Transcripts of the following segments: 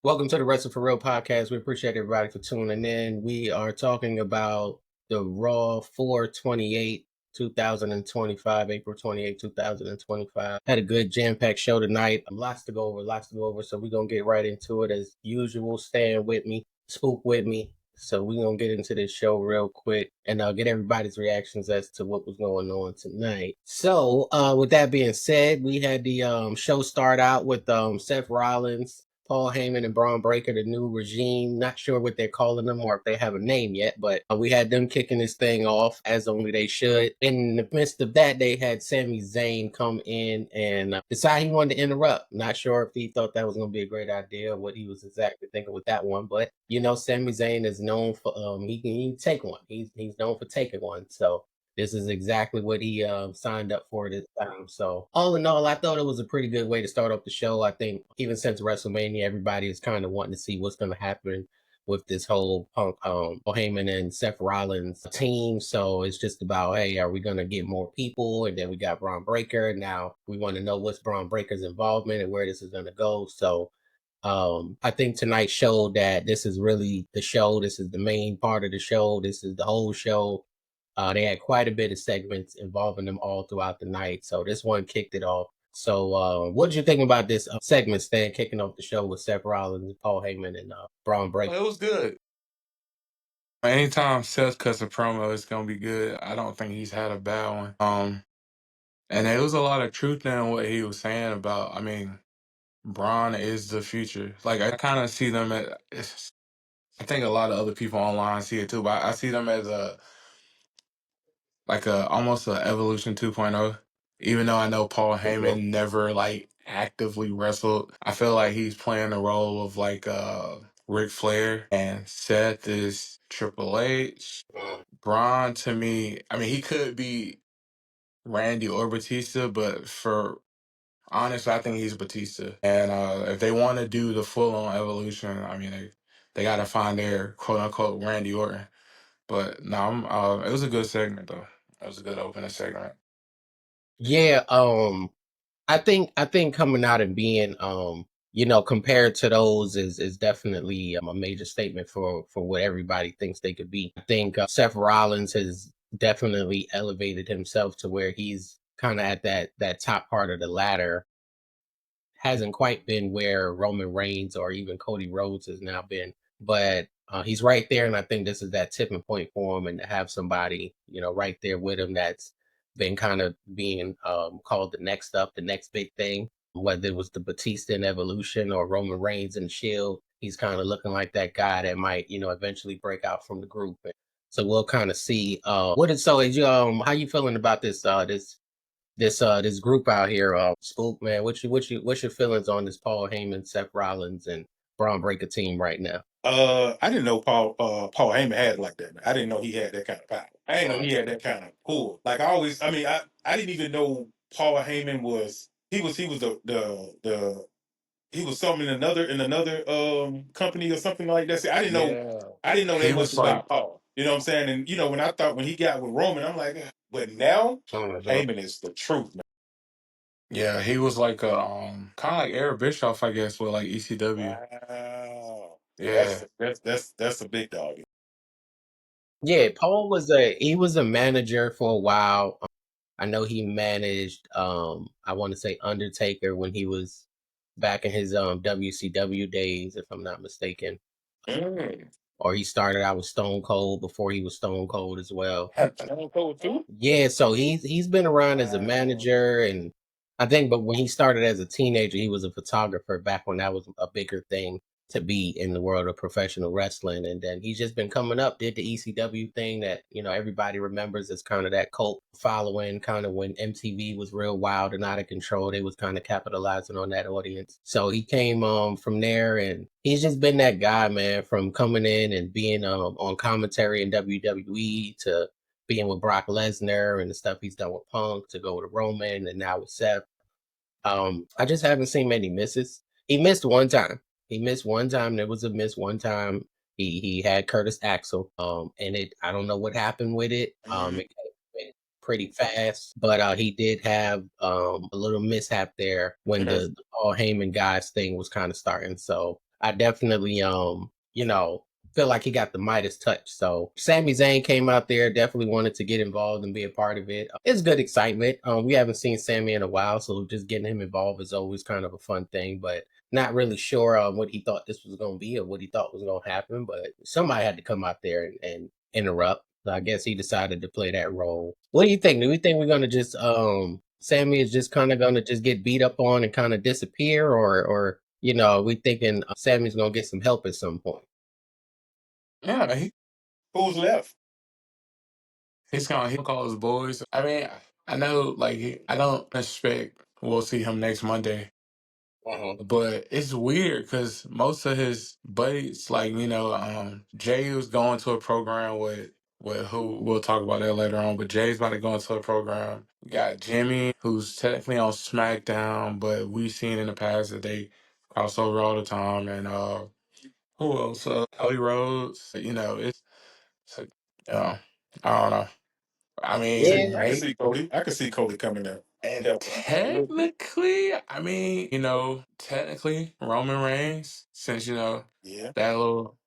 Welcome to the Wrestle for Real podcast. We appreciate everybody for tuning in. We are talking about the Raw 4/28, 2025, April 28, 2025. Had a good jam-packed show tonight. Lots to go over, lots to go over. So we're gonna get right into it as usual. Stan with me, Spook with me. So we're gonna get into this show real quick and get everybody's reactions as to what was going on tonight. So with that being said, we had the show start out with Seth Rollins, Paul Heyman, and Braun Breaker, the new regime. Not sure what they're calling them or if they have a name yet, but we had them kicking this thing off as only they should. In the midst of that, they had Sami Zayn come in and decide he wanted to interrupt. Not sure if he thought that was going to be a great idea or what he was exactly thinking with that one, but Sami Zayn is known for he can take one. He's known for taking one. So this is exactly what he signed up for this time. So all in all, I thought it was a pretty good way to start off the show. I think even since WrestleMania, everybody is kind of wanting to see what's going to happen with this whole Punk, Paul Heyman and Seth Rollins team. So it's just about, hey, are we going to get more people? And then we got Braun Breaker. Now we want to know what's Braun Breaker's involvement and where this is going to go. So I think tonight showed that this is really the show. This is the main part of the show. This is the whole show. They had quite a bit of segments involving them all throughout the night. So this one kicked it off. So what did you think about this segment, Stan, kicking off the show with Seth Rollins, Paul Heyman, and Braun Breaker? It was good. Anytime Seth cuts a promo, it's gonna be good. I don't think he's had a bad one. And there was a lot of truth in what he was saying about. I mean, Braun is the future. Like I kind of see them as. I think a lot of other people online see it too, but I see them as a almost a evolution 2.0. Even though I know Paul Heyman never like actively wrestled, I feel like he's playing the role of like Ric Flair, and Seth is Triple H. Braun to me, I mean, he could be Randy or Batista, but for honestly, I think he's Batista. And if they want to do the full on evolution, I mean, they got to find their quote unquote Randy Orton. But no, it was a good segment though. It was a good opening segment. Yeah, I think coming out and being compared to those is definitely a major statement for what everybody thinks they could be. I think Seth Rollins has definitely elevated himself to where he's kind of at that top part of the ladder. Hasn't quite been where Roman Reigns or even Cody Rhodes has now been, but he's right there, and I think this is that tipping point for him, and to have somebody right there with him that's been kind of being called the next up, the next big thing, whether it was the Batista in Evolution or Roman Reigns in Shield. He's kind of looking like that guy that might eventually break out from the group. And so we'll kind of see. What is so? Is you how you feeling about this group out here, Spook, man? What's your feelings on this Paul Heyman, Seth Rollins, and Braun Breaker team right now? I didn't know Paul Heyman had it like that, man. I didn't know he had that kind of power. I didn't know he had that kind of pull. Like I didn't even know Paul Heyman was he was something in another company or something like that. See, Yeah, I didn't know he that much was like, about Paul. You know what I'm saying? And when he got with Roman, I'm like, but now Heyman is the truth, man. yeah, he was like a kind of like Eric Bischoff, I guess, with like ECW. Wow. Yeah, Yeah, that's a big dog. Yeah, Paul was a manager for a while. I know he managed I want to say Undertaker when he was back in his WCW days, if I'm not mistaken. Mm. Or he started out with Stone Cold before he was Stone Cold as well. Stone Cold too? Yeah, so he's been around as a Wow. manager, and I think, but when he started as a teenager, he was a photographer back when that was a bigger thing to be in the world of professional wrestling. And then he's just been coming up, did the ECW thing that everybody remembers as kind of that cult following, kind of when MTV was real wild and out of control. They was kind of capitalizing on that audience. So he came from there, and he's just been that guy, man, from coming in and being on commentary in WWE to being with Brock Lesnar and the stuff he's done with Punk to go to Roman and now with Seth. I just haven't seen many misses. He missed one time. He missed one time. There was a miss one time. He had Curtis Axel. And I don't know what happened with it. Mhm. It went pretty fast, but he did have a little mishap there when the Paul Heyman guys thing was kind of starting. So I definitely feel like he got the Midas touch. So Sami Zayn came out there, definitely wanted to get involved and be a part of it. It's good excitement. We haven't seen Sammy in a while, so just getting him involved is always kind of a fun thing. But not really sure what he thought this was going to be or what he thought was going to happen. But somebody had to come out there and interrupt. So I guess he decided to play that role. What do you think? Do we think we're going to just Sammy is just kind of going to just get beat up on and kind of disappear, or we thinking Sammy's going to get some help at some point? Yeah, Who's left? he'll call his boys. I mean, I know I don't expect we'll see him next Monday. Uh-huh. But it's weird because most of his buddies, Jay was going to a program with who we'll talk about that later on. But Jay's about to go into a program. We got Jimmy, who's technically on SmackDown, but we've seen in the past that they cross over all the time. And who else? Cody Rhodes. It's I don't know. I See, mean, Yeah, I can see Cody. I can see Cody coming there and and helping a little bit. technically Roman Reigns, since Yeah. that little,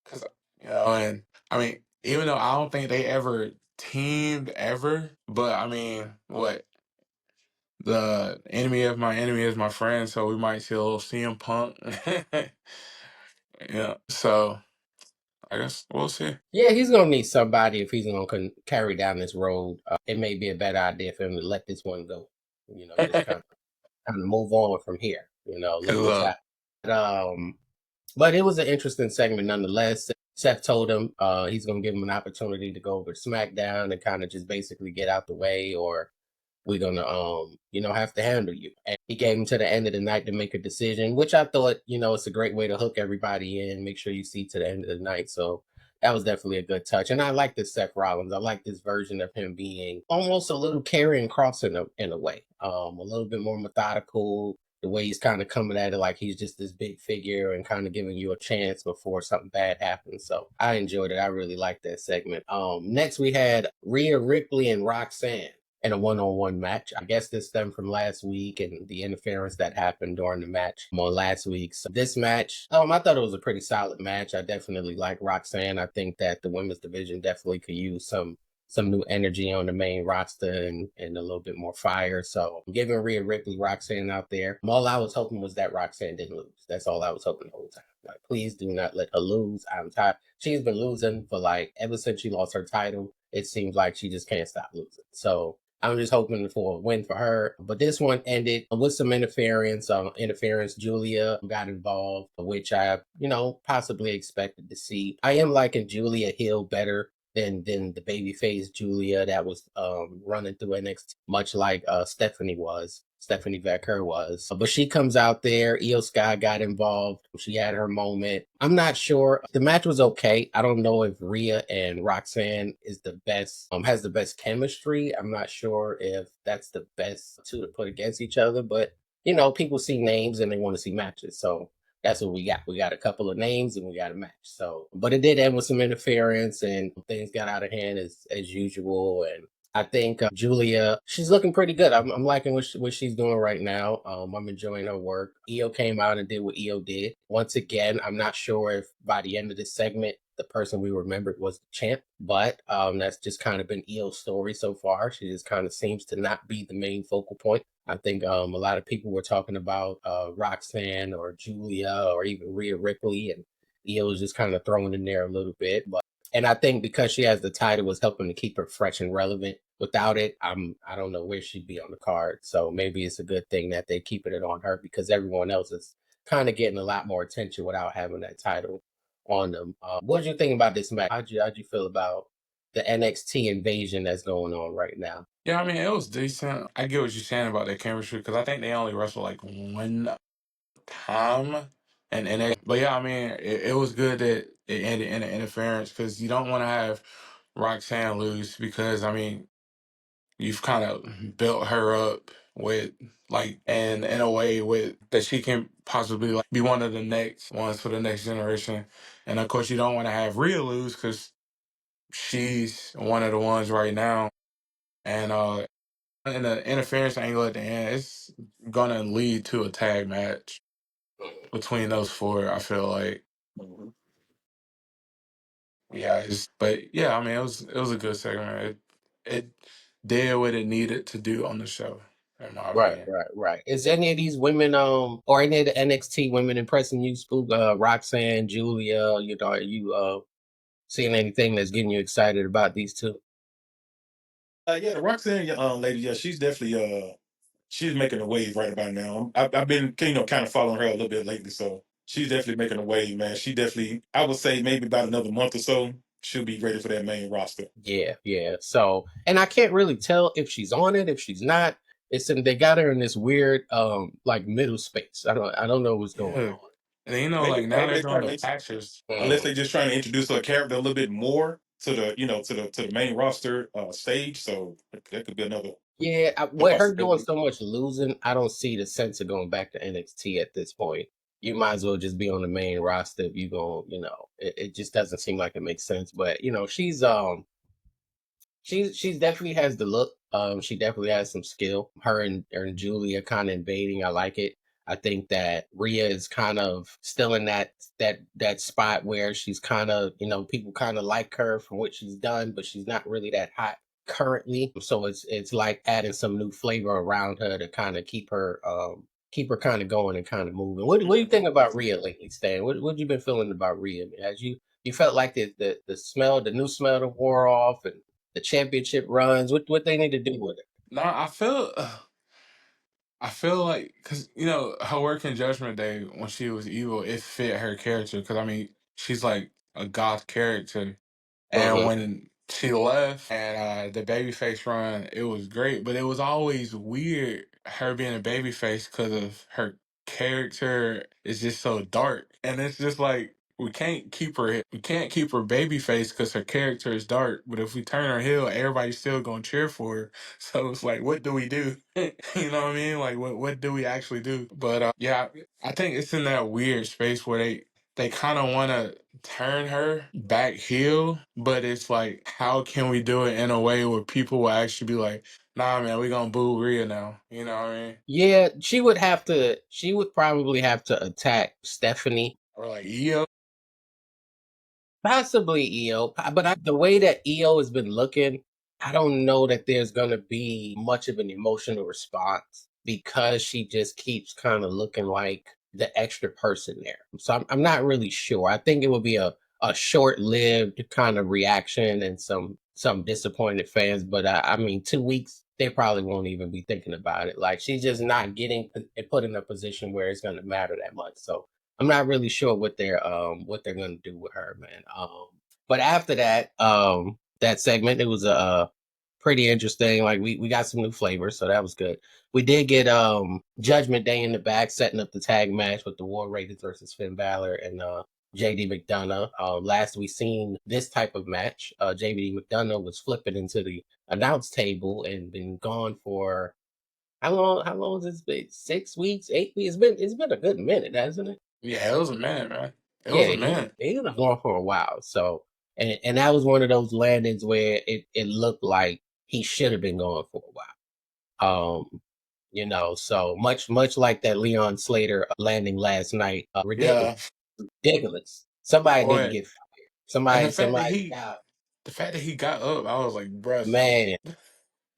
because and I mean, even though I don't think they ever teamed ever, but I mean, what the enemy of my enemy is my friend, so we might see a little CM Punk. Yeah, so I guess we'll see. yeah, he's gonna need somebody if he's gonna carry down this road. It may be a better idea for him to let this one go. Just kind of move on from here. Look Cause what's happened. Um, but it was an interesting segment nonetheless. Seth told him he's gonna give him an opportunity to go over to SmackDown and kind of just basically get out the way, or we're gonna have to handle you. And he gave him to the end of the night to make a decision, which I thought, it's a great way to hook everybody in, make sure you see to the end of the night. So that was definitely a good touch. And I like this Seth Rollins. I like this version of him being almost a little carrying cross in a way. A little bit more methodical, the way he's kind of coming at it like he's just this big figure and kind of giving you a chance before something bad happens. So I enjoyed it. I really liked that segment. Next we had Rhea Ripley and Roxanne in a one-on-one match. I guess this stemmed from last week and the interference that happened during the match on last week. So this match, I thought it was a pretty solid match. I definitely like Roxanne. I think that the women's division definitely could use some new energy on the main roster and a little bit more fire. So I'm giving Rhea Ripley Roxanne out there. All I was hoping was that Roxanne didn't lose. That's all I was hoping the whole time. Like, please do not let her lose. I'm tired. She's been losing for ever since she lost her title. It seems like she just can't stop losing. So I'm just hoping for a win for her. But this one ended with some interference. Julia got involved, which I, possibly expected to see. I am liking Julia Hill better than the babyface Julia that was running through NXT, much like Stephanie Vecker was. But she comes out there. Io Sky got involved. She had her moment. I'm not sure. The match was okay. I don't know if Rhea and Roxanne is the best, has the best chemistry. I'm not sure if that's the best two to put against each other, but people see names and they want to see matches. So that's what we got. We got a couple of names and we got a match. So, but it did end with some interference and things got out of hand as usual. And I think Julia, she's looking pretty good. I'm liking what she's doing right now. I'm enjoying her work. Io came out and did what Io did. Once again, I'm not sure if by the end of this segment, the person we remembered was the champ, but that's just kind of been Io's story so far. She just kind of seems to not be the main focal point. I think a lot of people were talking about Roxanne or Julia or even Rhea Ripley, and Io was just kind of thrown in there a little bit. And I think because she has the title, was helping to keep her fresh and relevant. Without it, I don't know where she'd be on the card. So maybe it's a good thing that they keeping it on her because everyone else is kind of getting a lot more attention without having that title on them. What did you think about this match? How'd you feel about the NXT invasion that's going on right now? Yeah, I mean, it was decent. I get what you're saying about their chemistry because I think they only wrestled like one time and but yeah, I mean, it was good that it ended in an interference because you don't want to have Roxanne lose because I mean, you've kind of built her up with and in a way with that she can possibly be one of the next ones for the next generation. And of course, you don't want to have Rhea lose because she's one of the ones right now. And in the interference angle at the end, it's gonna lead to a tag match. between those four. I feel like, Mhm. yeah, but yeah, I mean, it was a good segment. It did what it needed to do on the show, in my Right, opinion. right, right. Is any of these women, or any of the NXT women impressing you, Spook? Roxanne, Julia, are you seeing anything that's getting you excited about these two? Yeah, the Roxanne lady, yeah, she's definitely she's making a wave right about now. I've been kind of following her a little bit lately, so she's definitely making a wave, man. She definitely, I would say maybe about another month or so, she'll be ready for that main roster. Yeah, yeah. So, and I can't really tell if she's on it, if she's not. It's in, they got her in this weird, like middle space. I don't know what's going Yeah, on. and then, Maybe like now maybe they're they're doing trying the to, patches. unless Mhm. they're just trying to introduce her character a little bit more to the to the main roster stage. So that could be Yeah, a with her doing possibility. so much losing, I don't see the sense of going back to NXT at this point. You might as well just be on the main roster if you go, it just doesn't seem like it makes sense. But she's definitely has the look. She definitely has some skill. Her and Julia kind of invading. I like it. I think that Rhea is kind of still in that spot where she's kind of, people kind of like her from what she's done, but she's not really that hot currently. So it's like adding some new flavor around her to kind of keep her kind of going and kind of moving. What do you think about Rhea lately, Stan? What you been feeling about Rhea? As you felt like the new smell that wore off, and the championship runs. What they need to do with it? No, I feel like because her work in Judgment Day when she was evil, it fit her character. Because I mean, she's like a goth character, and Hmm. when she left and the babyface run, it was great, but it was always weird her being a babyface because of her character is just so dark, and it's just like we can't keep her babyface because her character is dark. But if we turn her heel, everybody's still gonna cheer for her. So it's like, what do we do? You know what I mean? Like, what do we actually do? But yeah, I think it's in that weird space where they kind of want to turn her back heel, but it's like, how can we do it in a way where people will actually be like, nah, man, we gonna boo Rhea now. You know what I mean? Yeah, she would have to. She would probably have to attack Stephanie. Or like, yo, Possibly EO, but the way that EO has been looking, I don't know that there's going to be much of an emotional response because she just keeps kind of looking like the extra person there. So I'm not really sure. I think it would be a short-lived kind of reaction and some disappointed fans. But I mean, 2 weeks they probably won't even be thinking about it. Like she's just not getting put in a position where it's going to matter that much. So I'm not really sure what they're gonna do with her, man. But after that segment, it was pretty interesting. Like we got some new flavors, so that was good. We did get Judgment Day in the back, setting up the tag match with the War Raiders versus Finn Balor and JD McDonough. Last we seen this type of match, JD McDonough was flipping into the announce table and been gone for how long has this been? 6 weeks, 8 weeks? It's been a good minute, hasn't it? yeah, it was a minute, man. It was Yeah, a he minute. he was gone for a while. So and that was one of those landings where it looked like he should have been gone for a while. So much like that Leon Slater landing last night. Ridiculous. Yeah, Ridiculous. Somebody need to boy, get fired. and the Somebody, fact that somebody, he, the fact that he got up, I was like, bruh, man.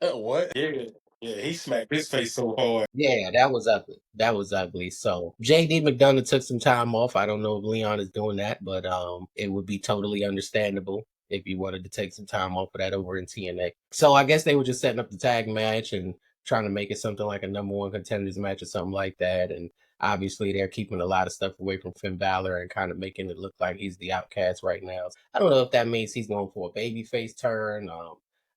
what? Yeah, yeah, he smacked his face so hard. Yeah, that was ugly. That was ugly. So JD McDonough took some time off. I don't know if Leon is doing that, but it would be totally understandable if you wanted to take some time off of that over in TNA. So I guess they were just setting up the tag match and trying to make it something like a number one contenders match or something like that. And obviously they're keeping a lot of stuff away from Finn Balor and kind of making it look like he's the outcast right now. I don't know if that means he's going for a babyface turn.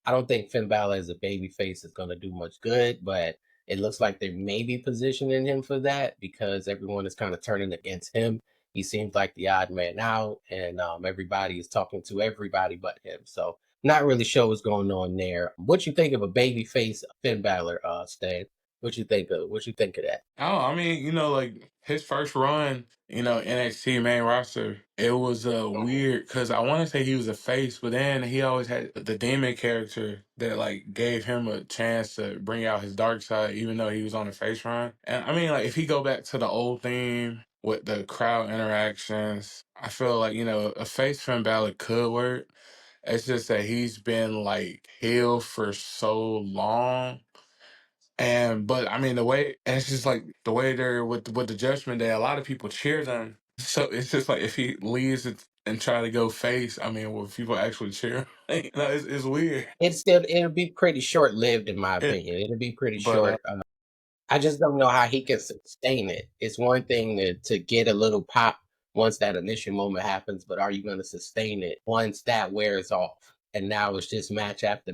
I don't think Finn Balor as a babyface is going to do much good, but it looks like they may be positioning him for that because everyone is kind of turning against him. He seems like the odd man out, and everybody is talking to everybody but him. So, not really sure what's going on there. What you think of a babyface Finn Balor, Stan? What you think of that? Oh, I mean, like his first run, NXT main roster, it was weird because I want to say he was a face, but then he always had the demon character that like gave him a chance to bring out his dark side, even though he was on the face run. And I mean, like if he go back to the old theme with the crowd interactions. I feel like, a face Finn Balor could work. It's just that he's been like heel for so long. But I mean the way and it's just like the way they're with the Judgment Day, a lot of people cheer them. So it's just like if he leaves it and try to go face, I mean, will people actually cheer him? It's weird. It'll be pretty short lived, in my Yeah. opinion. It'll be pretty But short. I just don't know how he can sustain it. It's one thing to get a little pop once that initial moment happens, but are you going to sustain it once that wears off? And now it's just match after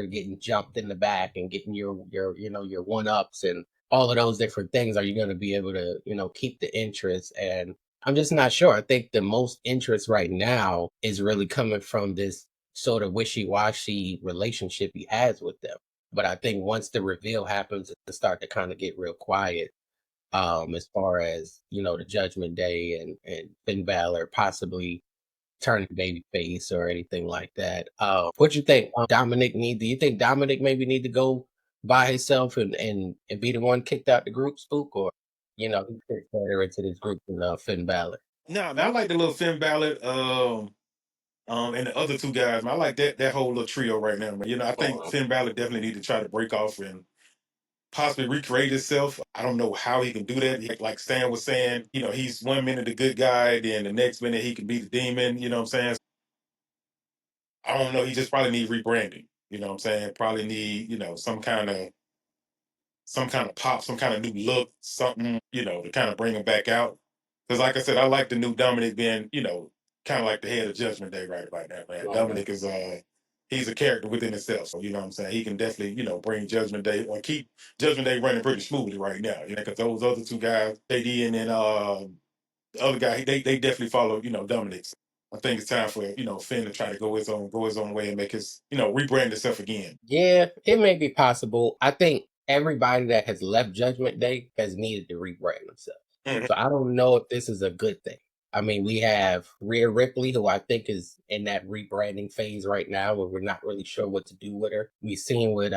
getting jumped in the back and getting your one ups and all of those different things. Are you going to be able to keep the interest? And I'm just not sure. I think the most interest right now is really coming from this sort of wishy washy relationship he has with them. But I think once the reveal happens, it start to kind of get real quiet. As far as the Judgment Day and Finn Balor possibly turning babyface or anything like that. What you think? Dominic need? Do you think Dominic maybe need to go by himself and be the one kicked out the group, Spook, or he fits better into this group than Finn Balor? No, man, I like the little Finn Balor, and the other two guys. Man, I like that whole little trio right now. Man. I think Mhm. Finn Balor definitely need to try to break off and possibly recreate himself. I don't know how he can do that. Like Stan was saying, he's 1 minute the good guy, then the next minute he can be the demon. You know what I'm saying? I don't know. He just probably need rebranding. You know what I'm saying? Probably need some kind of pop, some kind of new look, something to kind of bring him back out. Because like I said, I like the new Dominic being kind of like the head of Judgment Day right now, man. Mhm. Dominic is he's a character within itself. So you know what I'm saying? He can definitely bring Judgment Day or keep Judgment Day running pretty smoothly right now. Because those other two guys, JD and then the other guy, they definitely follow Dominic's. I think it's time for Finn to try to go his own way and make his rebrand himself again. Yeah, it may be possible. I think everybody that has left Judgment Day has needed to rebrand themselves. Mhm. So I don't know if this is a good thing. I mean, we have Rhea Ripley, who I think is in that rebranding phase right now, where we're not really sure what to do with her. We've seen with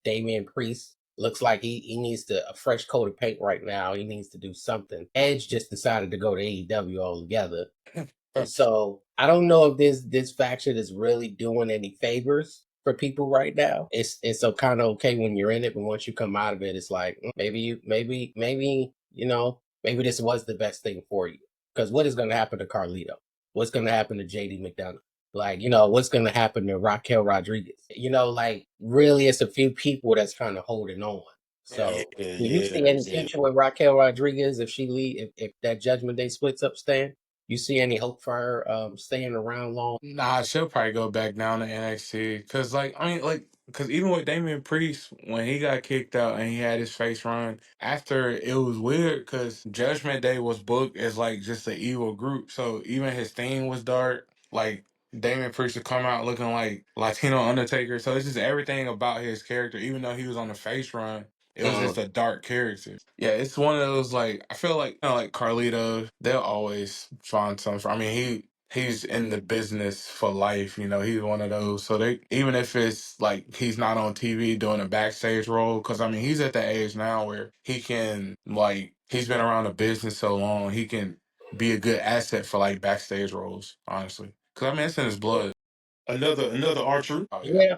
Damian Priest. Looks like he needs a fresh coat of paint right now. He needs to do something. Edge just decided to go to AEW altogether. And so I don't know if this faction is really doing any favors for people right now. It's so kind of okay when you're in it, but once you come out of it, it's like maybe this was the best thing for you. Because what is going to happen to Carlito? What's going to happen to JD McDonough? Like, what's going to happen to Raquel Rodriguez? Like, really, it's a few people that's kind of holding on. Yeah, So, do you see any yeah. future with Raquel Rodriguez if she leave, if that Judgment Day splits up, Stan? You see any hope for her staying around long? nah, she'll probably go back down to NXT. Cause like I mean, like, cause even with Damian Priest, when he got kicked out and he had his face run, after it was weird because Judgment Day was booked as like just an evil group. So even his theme was dark. Like Damian Priest would come out looking like Latino Undertaker. So it's just everything about his character, even though he was on the face run. It was Mm, just a dark character. Yeah, it's one of those like I feel like like Carlito, they'll always find something. I mean, he's in the business for life. He's one of those. So they even if it's like he's not on TV doing a backstage role, because I mean he's at the age now where he can like he's been around the business so long, he can be a good asset for like backstage roles. Honestly, because I mean it's in his blood. Another archer. Oh yeah. yeah,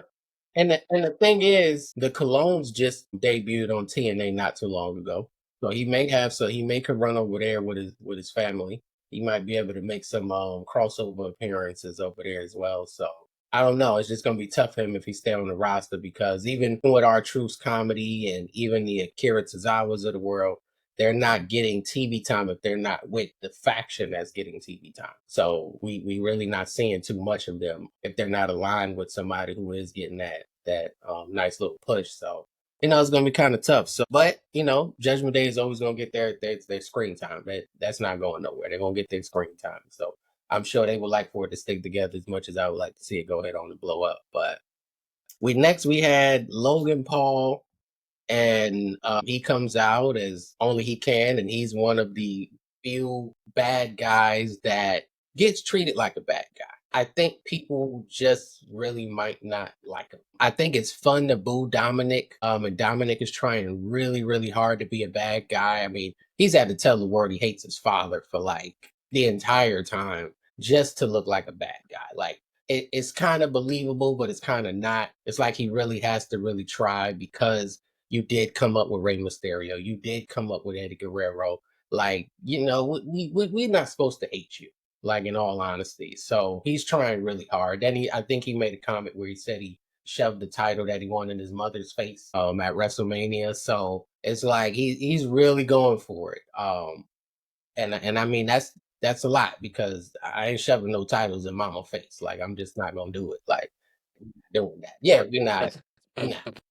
and the thing is, the Colognes just debuted on TNA not too long ago, so he may could run over there with his family. He might be able to make some crossover appearances over there as well. So I don't know. It's just gonna be tough for him if he stay on the roster because even with our Truth's comedy and even the Akira Tozawas of the world, they're not getting TV time if they're not with the faction that's getting TV time. So we really not seeing too much of them if they're not aligned with somebody who is getting that nice little push. So it's gonna be kind of tough. So, but Judgment Day is always gonna get their screen time. That's not going nowhere. They're gonna get their screen time. So I'm sure they would like for it to stick together as much as I would like to see it go ahead on and blow up. But we had Logan Paul and he comes out as only he can, and he's one of the few bad guys that gets treated like a bad guy. I think people just really might not like him. I think it's fun to boo Dominic. And Dominic is trying really, really hard to be a bad guy. I mean, he's had to tell the world he hates his father for like the entire time just to look like a bad guy. Like it's kind of believable, but it's kind of not. It's like he really has to really try because you did come up with Rey Mysterio. You did come up with Eddie Guerrero. Like, we're not supposed to hate you, like in all honesty. So he's trying really hard. Then I think he made a comment where he said he shoved the title that he won in his mother's face at WrestleMania. So it's like he's really going for it. And I mean that's a lot because I ain't shoving no titles in mama face. Like I'm just not gonna do it. Like doing that. Yeah, we're not.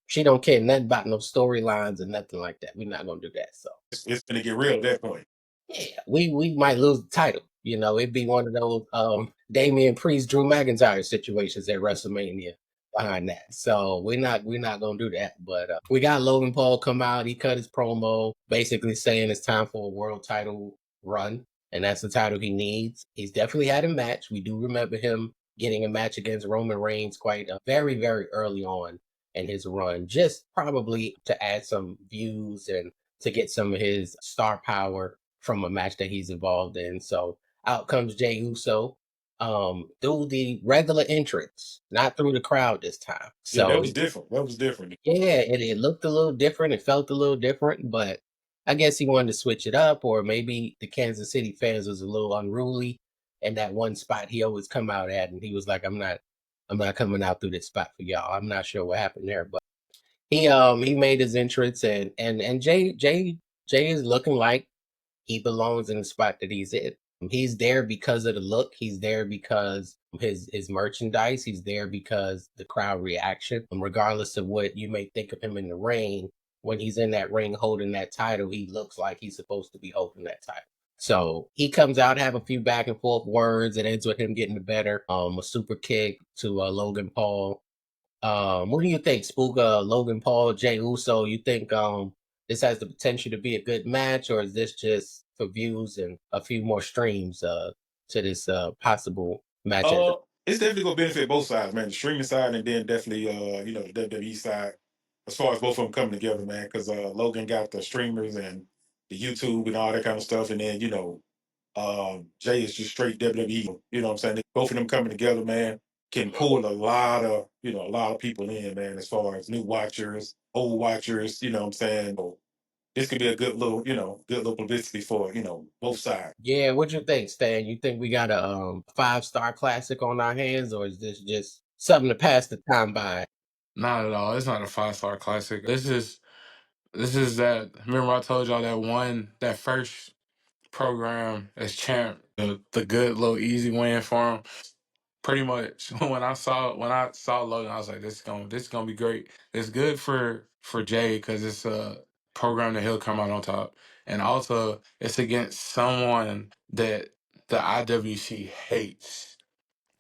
She don't care nothing about no storylines or nothing like that. We're not gonna do that. So It's gonna get real at that point. yeah, we might lose the title. It'd be one of those Damian Priest, Drew McIntyre situations at WrestleMania behind that. So we're not gonna do that. But we got Logan Paul come out. He cut his promo, basically saying it's time for a world title run, and that's the title he needs. He's definitely had a match. We do remember him getting a match against Roman Reigns quite very very early on in his run, just probably to add some views and to get some of his star power from a match that he's involved in. So out comes Jey Uso through the regular entrance, not through the crowd this time. Yeah, that So was different. That was different. yeah, it looked a little different. It felt a little different, but I guess he wanted to switch it up, or maybe the Kansas City fans was a little unruly in that one spot he always come out at, and he was like, I'm not coming out through this spot for y'all. I'm not sure what happened there, but he made his entrance and Jay is looking like he belongs in the spot that he's in. He's there because of the look. He's there because his merchandise. He's there because the crowd reaction. And regardless of what you may think of him in the ring, when he's in that ring holding that title, he looks like he's supposed to be holding that title. So he comes out, have a few back and forth words. It ends with him getting the better. A super kick to Logan Paul. What do you think, Spook? Logan Paul, Jey Uso. You think this has the potential to be a good match, or is this just for views and a few more streams to this possible match? It's definitely gonna benefit both sides, man. The streaming side and then definitely the WWE side, as far as both of them coming together, man. Because Logan got the streamers and the YouTube and all that kind of stuff, and then Jay is just straight WWE. You know what I'm saying? Both of them coming together, man, can pull a lot of people in, man. As far as new watchers, old watchers, you know what I'm saying? So this could be a good little publicity for both sides. Yeah, what you think, Stan? You think we got a 5-star classic on our hands, or is this just something to pass the time by? Not at all. It's not a 5-star classic. This is that. Remember I told y'all that first program as champ, the good little easy win for him. Pretty much when I saw Logan, I was like, this is gonna be great. It's good for Jay because it's a program that he'll come out on top, and also it's against someone that the IWC hates.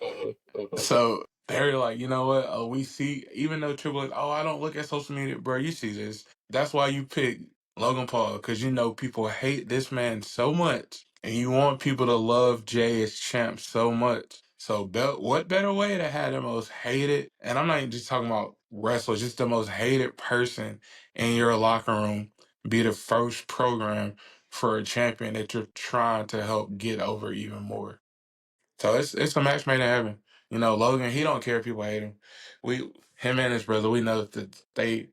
Mhm, mhm. So they're like, you know what? Oh, we see. Even though Triple H, oh, I don't look at social media, bro. You see this? That's why you pick Logan Paul because you know people hate this man so much, and you want people to love Jay as champ so much. So, what better way to have the most hated? And I'm not even just talking about wrestlers, just the most hated person in your locker room be the first program for a champion that you're trying to help get over even more. So it's a match made in heaven. Logan, he don't care if people hate him. Him and his brother, we know that they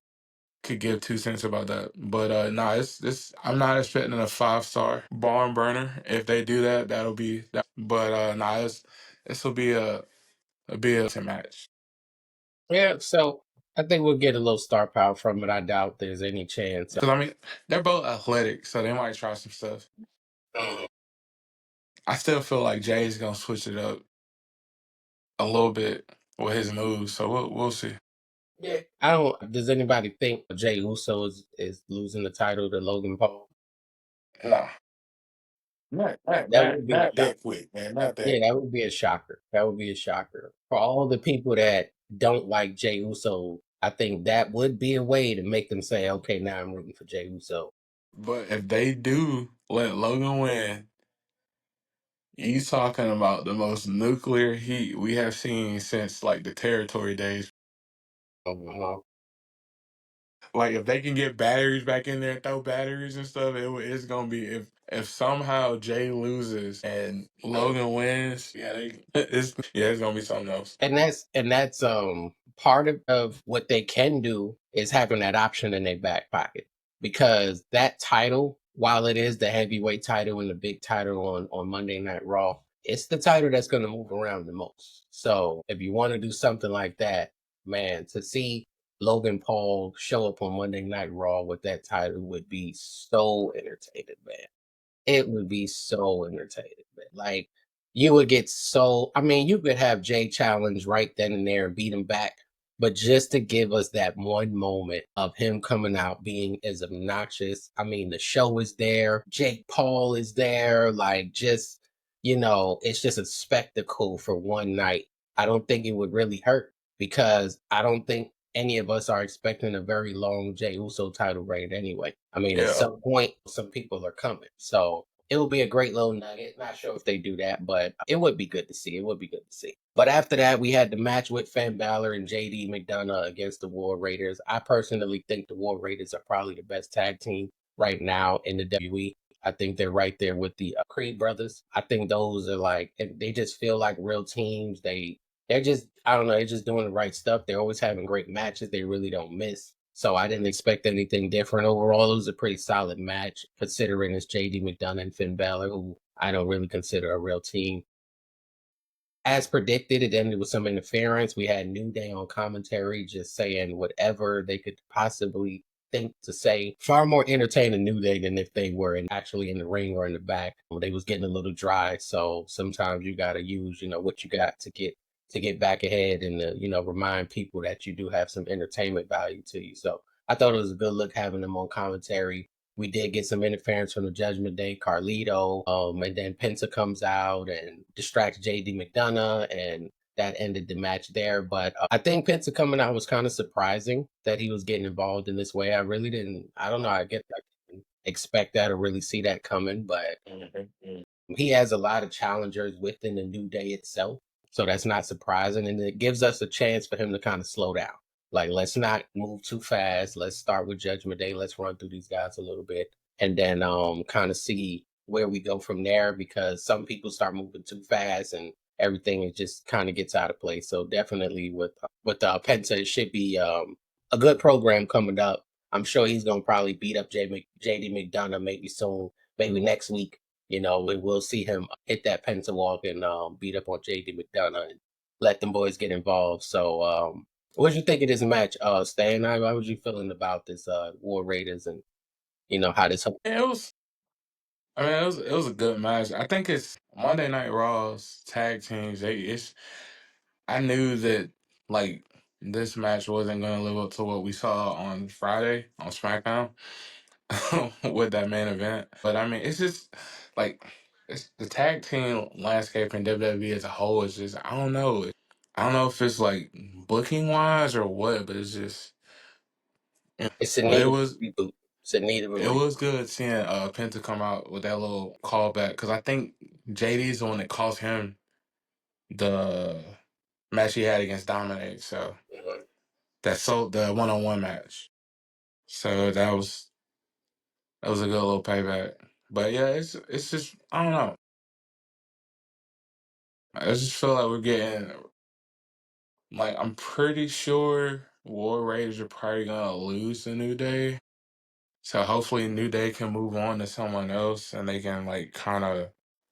could give 2 cents about that. But nah, it's I'm not expecting a 5-star barn burner. If they do that, that'll be that. But nah, this will be a match. Yeah, so I think we'll get a little star power from it. I doubt there's any chance. Because I mean, they're both athletic, so they might try some stuff. I still feel like Jay's gonna switch it up a little bit with his moves, so we'll see. Yeah, I don't. Does anybody think Jey Uso is losing the title to Logan Paul? Nah. Not, not, That not, would be a not shocker. that quick, man. Not that. Yeah, that would be a shocker. That would be a shocker for all the people that don't like Jey Uso. I think that would be a way to make them say, "Okay, now I'm rooting for Jey Uso." But if they do let Logan win, You talking about the most nuclear heat we have seen since like the territory days. Uh-huh. Like if they can get batteries back in there and throw batteries and stuff, it's gonna be if somehow Jay loses and Logan wins, it's gonna be something else. And that's part of what they can do is having that option in their back pocket, because that title, while it is the heavyweight title and the big title on Monday Night Raw, it's the title that's going to move around the most. So if you want to do something like that, man, to see Logan Paul show up on Monday Night Raw with that title would be so entertaining, man. It would be so entertaining, man. Like, you would get so, I mean, you could have Jay challenge right then and there and beat him back, but just to give us that one moment of him coming out being as obnoxious. I mean, the show is there, Jake Paul is there, like, just, it's just a spectacle for one night. I don't think it would really hurt, because I don't think any of us are expecting a very long Jey Uso title reign anyway. I mean, at Yeah. some point, some people are coming. So it will be a great little nugget. Not sure if they do that, but it would be good to see. It would be good to see. But after that, we had the match with Finn Balor and JD McDonough against the War Raiders. I personally think the War Raiders are probably the best tag team right now in the WWE. I think they're right there with the Creed brothers. I think those are like, they just feel like real teams. They're just, I don't know, they're just doing the right stuff. They're always having great matches. They really don't miss. So I didn't expect anything different. Overall, it was a pretty solid match, considering it's JD McDonough and Finn Balor, who I don't really consider a real team. As predicted, it ended with some interference. We had New Day on commentary just saying whatever they could possibly think to say. Far more entertaining New Day than if they were actually in the ring or in the back. They was getting a little dry, so sometimes you got to use, what you got to get back ahead and remind people that you do have some entertainment value to you. So I thought it was a good look having them on commentary. We did get some interference from the Judgment Day, Carlito, and then Penta comes out and distracts JD McDonough, and that ended the match there. But I think Penta coming out was kind of surprising that he was getting involved in this way. I really didn't. I don't know. I guess I didn't expect that or really see that coming, but he has a lot of challengers within the New Day itself. So that's not surprising. And it gives us a chance for him to kind of slow down. Like, let's not move too fast. Let's start with Judgment Day. Let's run through these guys a little bit and then kind of see where we go from there, because some people start moving too fast and everything it just kind of gets out of place. So definitely with Penta, it should be a good program coming up. I'm sure he's gonna probably beat up JD McDonough maybe soon, maybe next week. We will see him hit that Penta walk and beat up on JD McDonough and let them boys get involved. So, what did you think of this match, Stan? How was you feeling about this War Raiders and how this whole Yeah, it was. I mean, it was a good match. I think it's Monday Night Raw's tag teams. I knew that like this match wasn't gonna live up to what we saw on Friday on SmackDown with that main event. But I mean, it's just like it's the tag team landscape in WWE as a whole is just I don't know. I don't know if it's like booking wise or what, but it's just it's in but need of a reboot. It's in need of a it reboot. was good seeing Penta come out with that little callback because I think JD's the one that cost him the match he had against Dominic. So Mhm. the 1-on-1 match. So that was a good little payback. But yeah, it's just I don't know. I just feel like we're getting like I'm pretty sure War Raiders are probably gonna lose the New Day. So hopefully New Day can move on to someone else and they can like kind of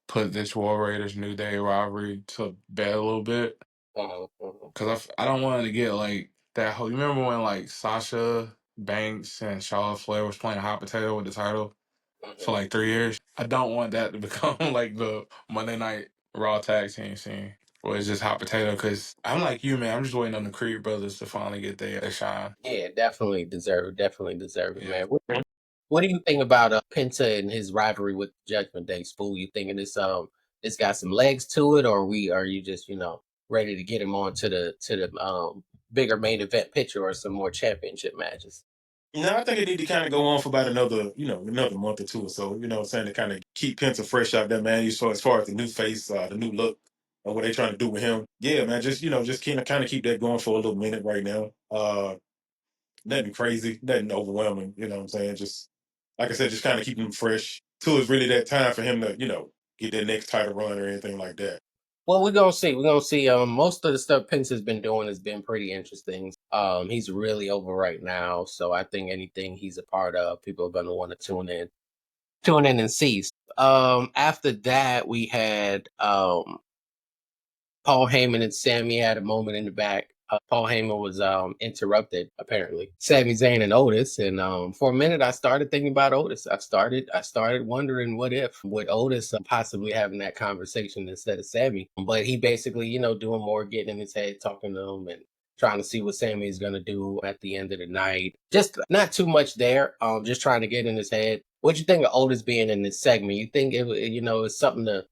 put this War Raiders New Day rivalry to bed a little bit. Mhm, mhm, Cause I don't want it to get like that whole. You remember when like Sasha Banks and Charlotte Flair was playing hot potato with the title for mhm. like 3 years? I don't want that to become like the Monday Night Raw tag team scene where it's just hot potato. Cause I'm like you, man. I'm just waiting on the Creed brothers to finally get their shine. Yeah, definitely deserve it. Definitely deserve it, Yeah. man. What do you think about Penta and his rivalry with Judgment Day, Spool? You thinking this got some legs to it, or are you just ready to get him on to the bigger main event picture or some more championship matches? No, I think it need to kind of go on for about another month or two or so. You know what I'm saying? To kind of keep Penta fresh out there, man. So as far as the new face, the new look, or what they trying to do with him. Yeah, man. Just kind of keep that going for a little minute right now. Nothing crazy, nothing overwhelming. You know what I'm saying? Just like I said, just kind of keep him fresh till it's really that time for him to get that next title run or anything like that. Well, we're gonna see. We're gonna see. Most of the stuff Pence has been doing has been pretty interesting. He's really over right now, so I think anything he's a part of, people are gonna want to tune in and see. After that, we had Paul Heyman and Sammy had a moment in the back. Paul Heyman was interrupted apparently. Sami Zayn and Otis, and for a minute I started thinking about Otis. I started wondering what if would Otis possibly having that conversation instead of Sammy. But he basically, doing more, getting in his head, talking to him, and trying to see what Sammy is gonna do at the end of the night. Just not too much there. Just trying to get in his head. What you think of Otis being in this segment? You think it's something to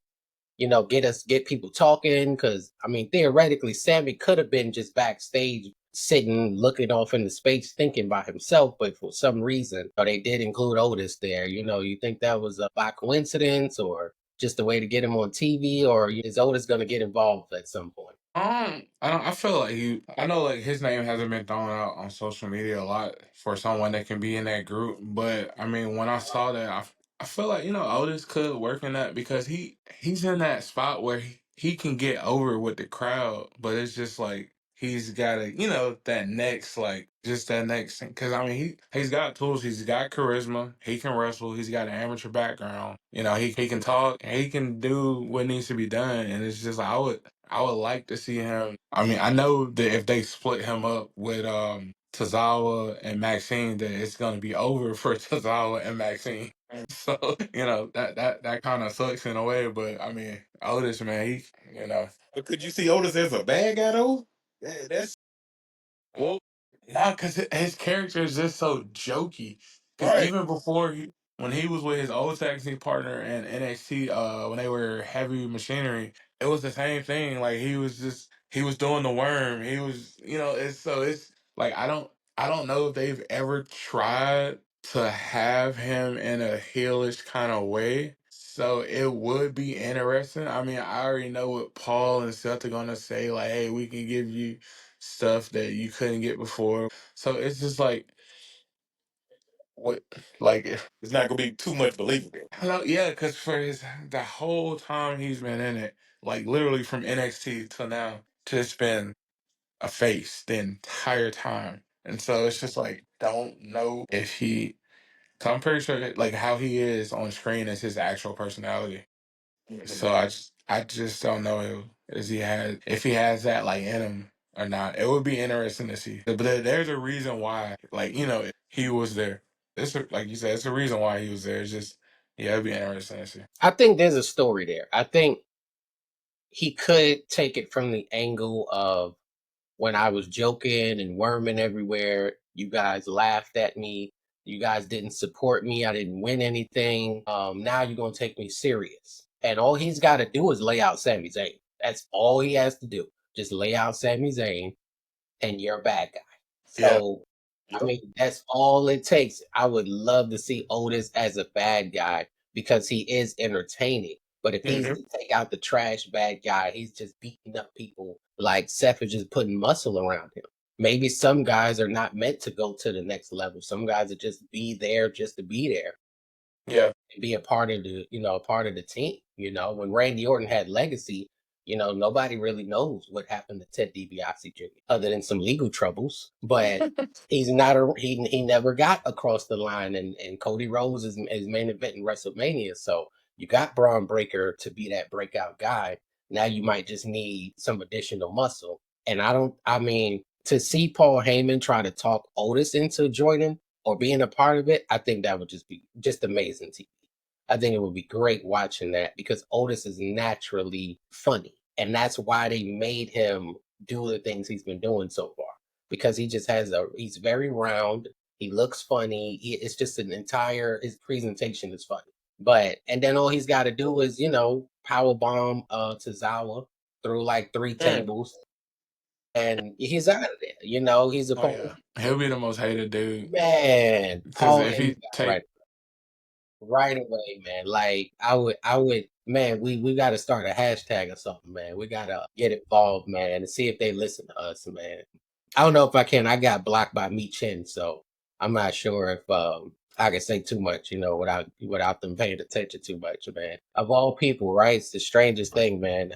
get people talking. Because I mean, theoretically, Sammy could have been just backstage sitting, looking off into space, thinking by himself. But for some reason, they did include Otis there. You think that was by coincidence or just a way to get him on TV, or is Otis going to get involved at some point? I feel like I know like his name hasn't been thrown out on social media a lot for someone that can be in that group, but I mean when I saw that, I feel like Otis could work in that because he's in that spot where he can get over with the crowd, but it's just like he's got to that next like just that next thing because I mean he's got tools, he's got charisma, he can wrestle, he's got an amateur background, he can talk, and he can do what needs to be done, and it's just like I would like to see him. I mean, I know that if they split him up with Tozawa and Maxine, that it's gonna be over for Tozawa and Maxine. So, that kind of sucks in a way, but I mean, Otis, man, But could you see Otis as a bad guy though? That's well, nah, because his character is just so jokey. Because right. even before when he was with his old tag team partner in NXT, when they were Heavy Machinery, it was the same thing. Like he was doing the worm. He was, it's like I don't know if they've ever tried to have him in a heelish kind of way. So it would be interesting. I mean, I already know what Paul and Seth are gonna say. Like, hey, we can give you stuff that you couldn't get before. So it's just like what like It's not gonna be too much believable. hello, yeah, because for the whole time he's been in it, like literally from NXT till now, just been a face the entire time. And so it's just like don't know if he. So I'm pretty sure that, like how he is on screen is his actual personality. Mhm. So I just don't know if he has that like in him or not. It would be interesting to see. But there's a reason why, like he was there. Like you said, it's a reason why he was there. It's just yeah, it'd be interesting to see. I think there's a story there. I think he could take it from the angle of when I was joking and worming everywhere. You guys laughed at me. You guys didn't support me. I didn't win anything. Now you're gonna take me serious. And all he's got to do is lay out Sami Zayn. That's all he has to do. Just lay out Sami Zayn, and you're a bad guy. Yeah. So, I Yep. mean, that's all it takes. I would love to see Otis as a bad guy because he is entertaining. But if he's Hmm. to take out the trash bad guy, he's just beating up people like Seth is just putting muscle around him. Maybe some guys are not meant to go to the next level. Some guys are just be there just to be there Yeah. and be a part of a part of the team. When Randy Orton had legacy, nobody really knows what happened to Ted DiBiase Jr. other than some legal troubles. But he's not he never got across the line, and Cody Rhodes is main event in WrestleMania. So you got Braun Breaker to be that breakout guy. Now you might just need some additional muscle. And I mean, to see Paul Heyman try to talk Otis into joining or being a part of it, I think that would just be just amazing TV. I think it would be great watching that because Otis is naturally funny. And that's why they made him do the things he's been doing so far. Because he's very round, he looks funny. It's just his presentation is funny. And then all he's got to do is, power bomb Tozawa through like three Mm. tables. and he's out of there. You know, he's a Oh yeah, he'll be the most hated dude man. because Paul if Heyman he got take right away, man. Like I would, man. We got to start a hashtag or something, man. We gotta get involved, man, and see if they listen to us, man. I don't know if I can. I got blocked by Me Chin, so I'm not sure if I can say too much, without them paying attention too much, man. Of all people, right? It's the strangest thing, man.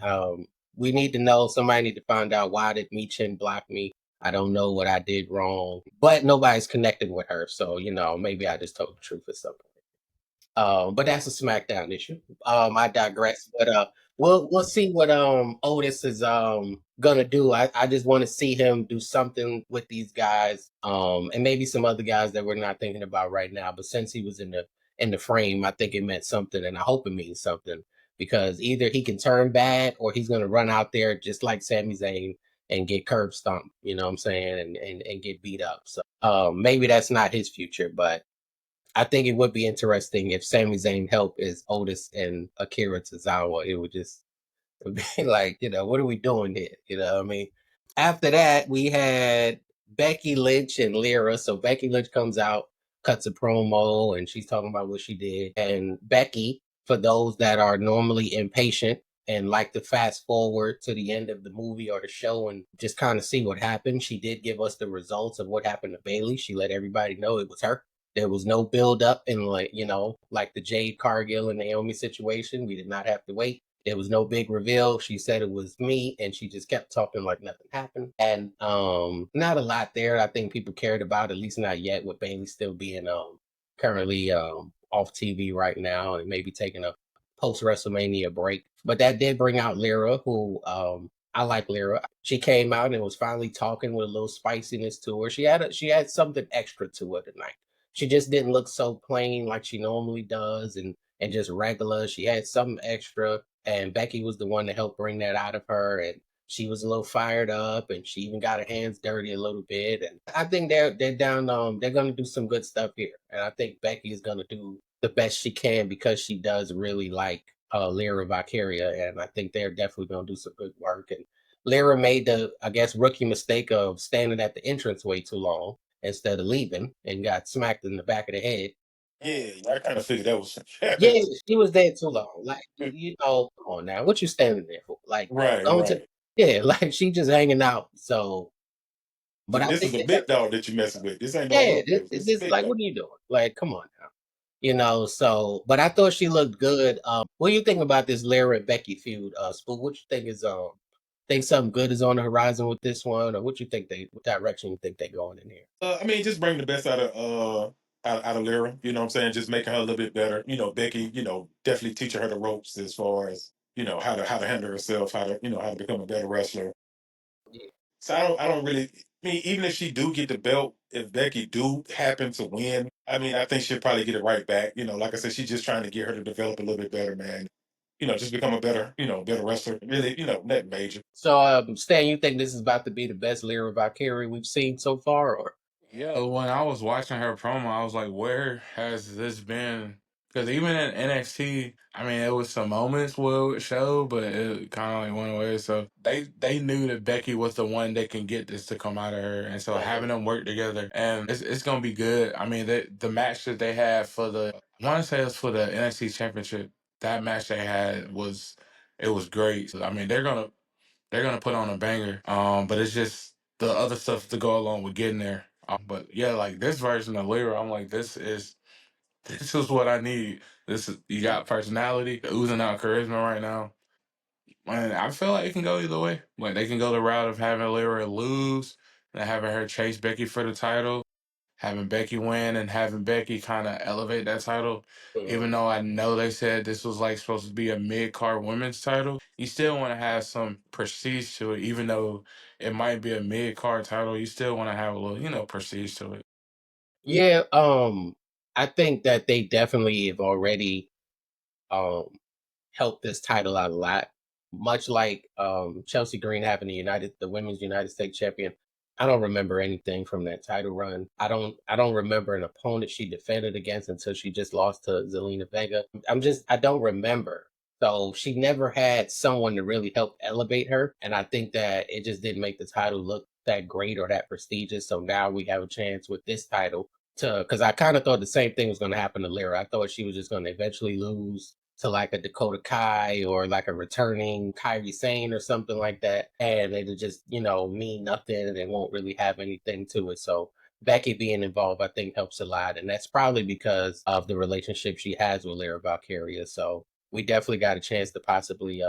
We need to know. Somebody need to find out why did Me Chin block me. I don't know what I did wrong, but nobody's connected with her, so maybe I just told the truth or something. But that's a SmackDown issue. I digress. But we'll see what Otis is gonna do. I just want to see him do something with these guys, and maybe some other guys that we're not thinking about right now. But since he was in the frame, I think it meant something, and I hope it means something because either he can turn bad or he's gonna run out there just like Sami Zayn and get curb stomped. You know what I'm saying, and get beat up. So maybe that's not his future, but I think it would be interesting if Sami Zayn helped is Otis and Akira Tozawa. It would just be like, what are we doing here? You know what I mean? After that, we had Becky Lynch and Lyra. So Becky Lynch comes out, cuts a promo, and she's talking about what she did. And Becky, for those that are normally impatient and like to fast forward to the end of the movie or the show and just kind of see what happened, she did give us the results of what happened to Bailey. She let everybody know it was her. There was no build up in like the Jade Cargill and Naomi situation. We did not have to wait. There was no big reveal. She said it was me, and she just kept talking like nothing happened. And not a lot there. I think people cared about, at least not yet, with Bailey still being currently off TV right now and maybe taking a post WrestleMania break. But that did bring out Lyra, who I like Lyra. She came out and was finally talking with a little spiciness to her. She had something extra to her tonight. She just didn't look so plain like she normally does, and just regular. She had something extra, and Becky was the one that helped bring that out of her. And she was a little fired up, and she even got her hands dirty a little bit. And I think they're down. They're gonna do some good stuff here, and I think Becky is gonna do the best she can because she does really like Lyra Valkyria, and I think they're definitely gonna do some good work. And Lyra made the, I guess, rookie mistake of standing at the entrance way too long instead of leaving and got smacked in the back of the head. Yeah, I kind of figured that was Yeah, she was there too long. Like, come on now, what you standing there for? Like, right, going to, right. yeah, like she just hanging out. So, but I This think is a they got, big dog that you're messing with. This ain't no yeah, little dude. This is a this big like, dog. what are you doing? Like, come on now, So, but I thought she looked good. What do you think about this Lyra and Becky feud? Spook, what you think is think something good is on the horizon with this one, or what direction you think they going in here? I mean, just bring the best out of Lyra. You know what I'm saying? Just making her a little bit better. Becky. Definitely teaching her the ropes as far as how to handle herself, how to become a better wrestler. Yeah. So I don't really. I mean, even if she do get the belt, if Becky do happen to win, I mean, I think she'll probably get it right back. Like I said, she's just trying to get her to develop a little bit better, man. Just become a better wrestler. Really, nothing major. So, Stan, you think this is about to be the best Lyra Valkyrie we've seen so far, or? Yeah, when I was watching her promo, I was like, where has this been? Because even in NXT, I mean, it was some moments where it would show, but it kind of like went away. So they knew that Becky was the one that can get this to come out of her, and so having them work together, and it's gonna be good. I mean, the match that they had for I want to say it was for the NXT Championship. That match they had it was great. So, I mean, they're gonna put on a banger. But it's just the other stuff to go along with getting there. But yeah, like this version of Lyra, I'm like, this is what I need. This is you got personality, oozing out charisma right now. And I feel like it can go either way. Like they can go the route of having Lyra lose and having her chase Becky for the title, having Becky win and having Becky kind of elevate that title. Mhm. Even though I know they said this was like supposed to be a mid card women's title, you still want to have some prestige to it. Even though it might be a mid card title, you still want to have a little, prestige to it. Yeah, I think that they definitely have already um helped this title out a lot. Much like Chelsea Green having the women's United States champion. I don't remember anything from that title run. I don't remember an opponent she defended against until she just lost to Zelina Vega. I don't remember. So she never had someone to really help elevate her. And I think that it just didn't make the title look that great or that prestigious. So now we have a chance with this title to, because I kind of thought the same thing was going to happen to Lyra. I thought she was just going to eventually lose to like a Dakota Kai or like a returning Kyrie Sane or something like that. And it'll just, mean nothing and it won't really have anything to it. So Becky being involved, I think, helps a lot. And that's probably because of the relationship she has with Lyra Valkyria. So we definitely got a chance to possibly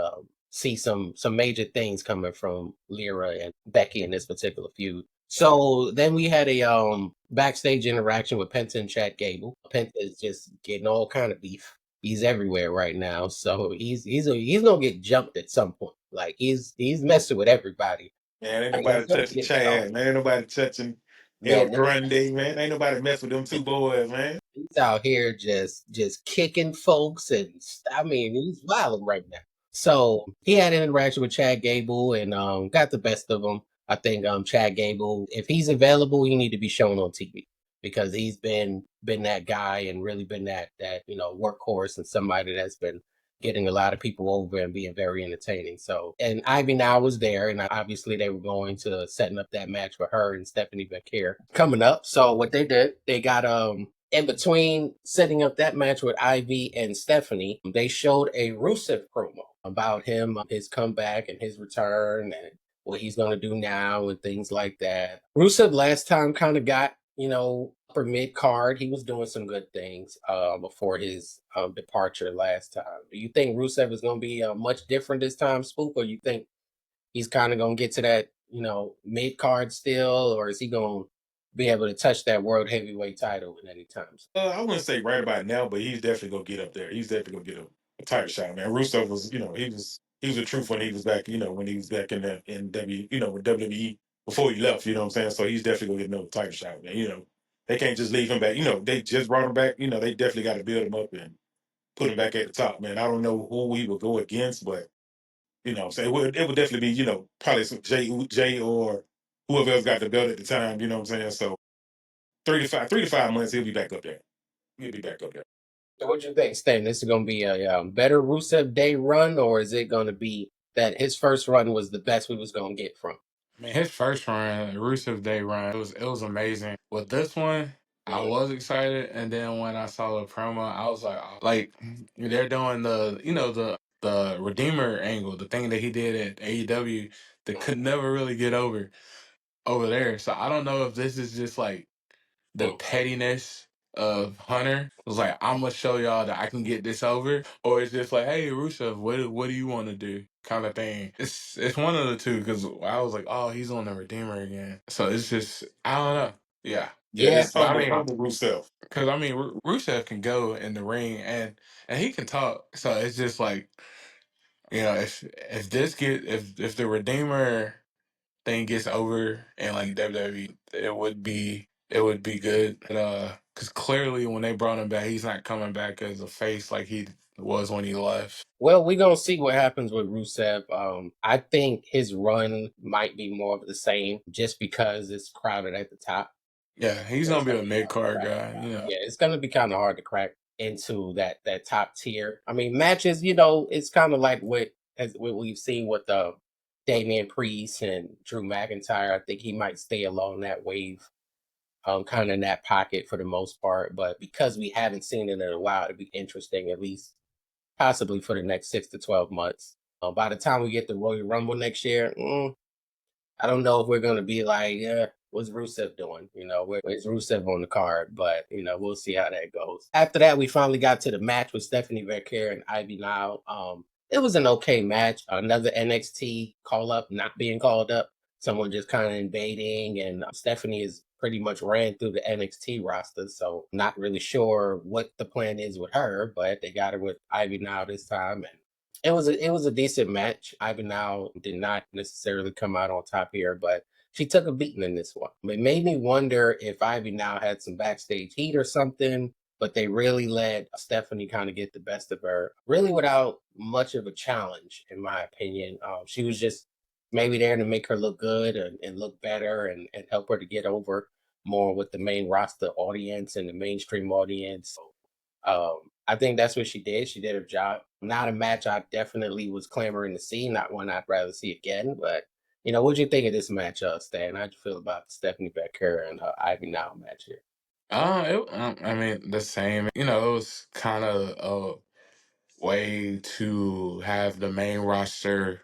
see some major things coming from Lyra and Becky in this particular feud. So then we had a backstage interaction with Penta and Chad Gable. Penta is just getting all kind of beef. He's everywhere right now, so he's gonna get jumped at some point. Like he's messing with everybody. Man, ain't Like, he's nobody gonna touching get started. Chad. Man, ain't nobody touching El Man, Grande, man. Ain't nobody mess with them two boys, man. he's out here just kicking folks and I mean he's wilding right now. So he had an interaction with Chad Gable and got the best of him. I think Chad Gable, if he's available, he need to be shown on TV because he's been that guy and really been that workhorse and somebody that's been getting a lot of people over and being very entertaining. So and Ivy now was there and obviously they were going to setting up that match for her and Stephanie Becker coming up. So what they did, they got in between setting up that match with Ivy and Stephanie, they showed a Rusev promo about him, his comeback and his return and what he's going to do now and things like that. Rusev last time kind of got, for mid card. He was doing some good things before his departure last time. Do you think Rusev is going to be much different this time, Spook, or you think he's kind of going to get to that, mid card still, or is he going to be able to touch that world heavyweight title at any time? I wouldn't say right about now, but he's definitely gonna get up there. He's definitely gonna get a title shot, man. Russo was, he was the truth when he was back, when he was back in with WWE before he left. You know what I'm saying? So he's definitely gonna get another title shot, man. They can't just leave him back. They just brought him back. They definitely got to build him up and put him back at the top, man. I don't know who he would go against, but so it would definitely be, probably some Jay or whoever else got the belt at the time. You know what I'm saying? So 3 to 5 months, he'll be back up there. He'll be back up there. So what you think, Stan? This is going to be a better Rusev Day run, or is it going to be that his first run was the best we was going to get from? I mean, his first run, Rusev Day run, it was amazing. With this one, I Mhm. was excited, and then when I saw the promo, I was like they're doing the Redeemer angle, the thing that he did at AEW that could never really get over there. So I don't know if this is just like the pettiness of Hunter. It was like, I'm gonna show y'all that I can get this over, or it's just like, hey, Rusev, what do you want to do, kind of thing. It's one of the two because I was like, oh, he's on the Redeemer again. So it's just I don't know. Yeah, Yeah, Yeah, it's but I mean, humble Rusev. because I mean, Rusev can go in the ring and he can talk. So it's just like if this get if the Redeemer thing gets over and like WWE, it would be good. Because clearly when they brought him back, he's not coming back as a face like he was when he left. well, we're gonna see what happens with Rusev. I think his run might be more of the same, just because it's crowded at the top. Yeah, he's So it's gonna be gonna a be mid hard to card crack. guy. Yeah, it's gonna be kind of hard to crack into that top tier. I mean, matches, it's kind of like what we've seen with Damian Priest and Drew McIntyre. I think he might stay along that wave, kind of in that pocket for the most part. But because we haven't seen it in a while, it'd be interesting, at least possibly for the next 6 to 12 months. By the time we get the Royal Rumble next year, I don't know if we're going to be like, what's Rusev doing? Where's Rusev on the card? But, we'll see how that goes. After that, we finally got to the match with Stephanie Becker and Ivy Nile. It was an okay match. Another NXT call up, not being called up. Someone just kind of invading. And Stephanie is pretty much ran through the NXT roster. So, not really sure what the plan is with her, but they got her with Ivy Nile this time. And it was a decent match. Ivan now did not necessarily come out on top here, but she took a beating in this one. It made me wonder if Ivy now had some backstage heat or something, but they really let Stephanie kind of get the best of her, really without much of a challenge, in my opinion. She was just maybe there to make her look good and look better and help her to get over more with the main roster audience and the mainstream audience. I think that's what she did. She did her job. Not a match I definitely was clamoring to see. Not one I'd rather see again. But what'd you think of this match, Stan? How'd you feel about Stephanie Becker and Ivy Now match here? I mean, the same. It was kind of a way to have the main roster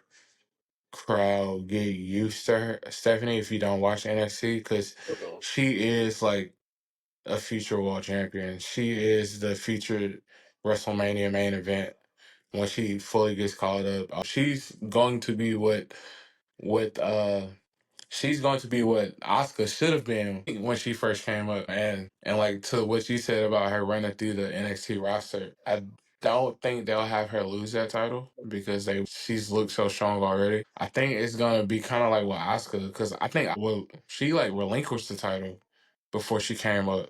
crowd get used to her, Stephanie, if you don't watch NXT, because Mhm. she is like a future world champion. She is the featured WrestleMania main event when she fully gets called up. She's going to be what she's going to be what Asuka should have been when she first came up. And like to what you said about her running through the NXT roster, I don't think they'll have her lose that title because she's looked so strong already. I think it's gonna be kind of like with Asuka because I think she like relinquished the title before she came up.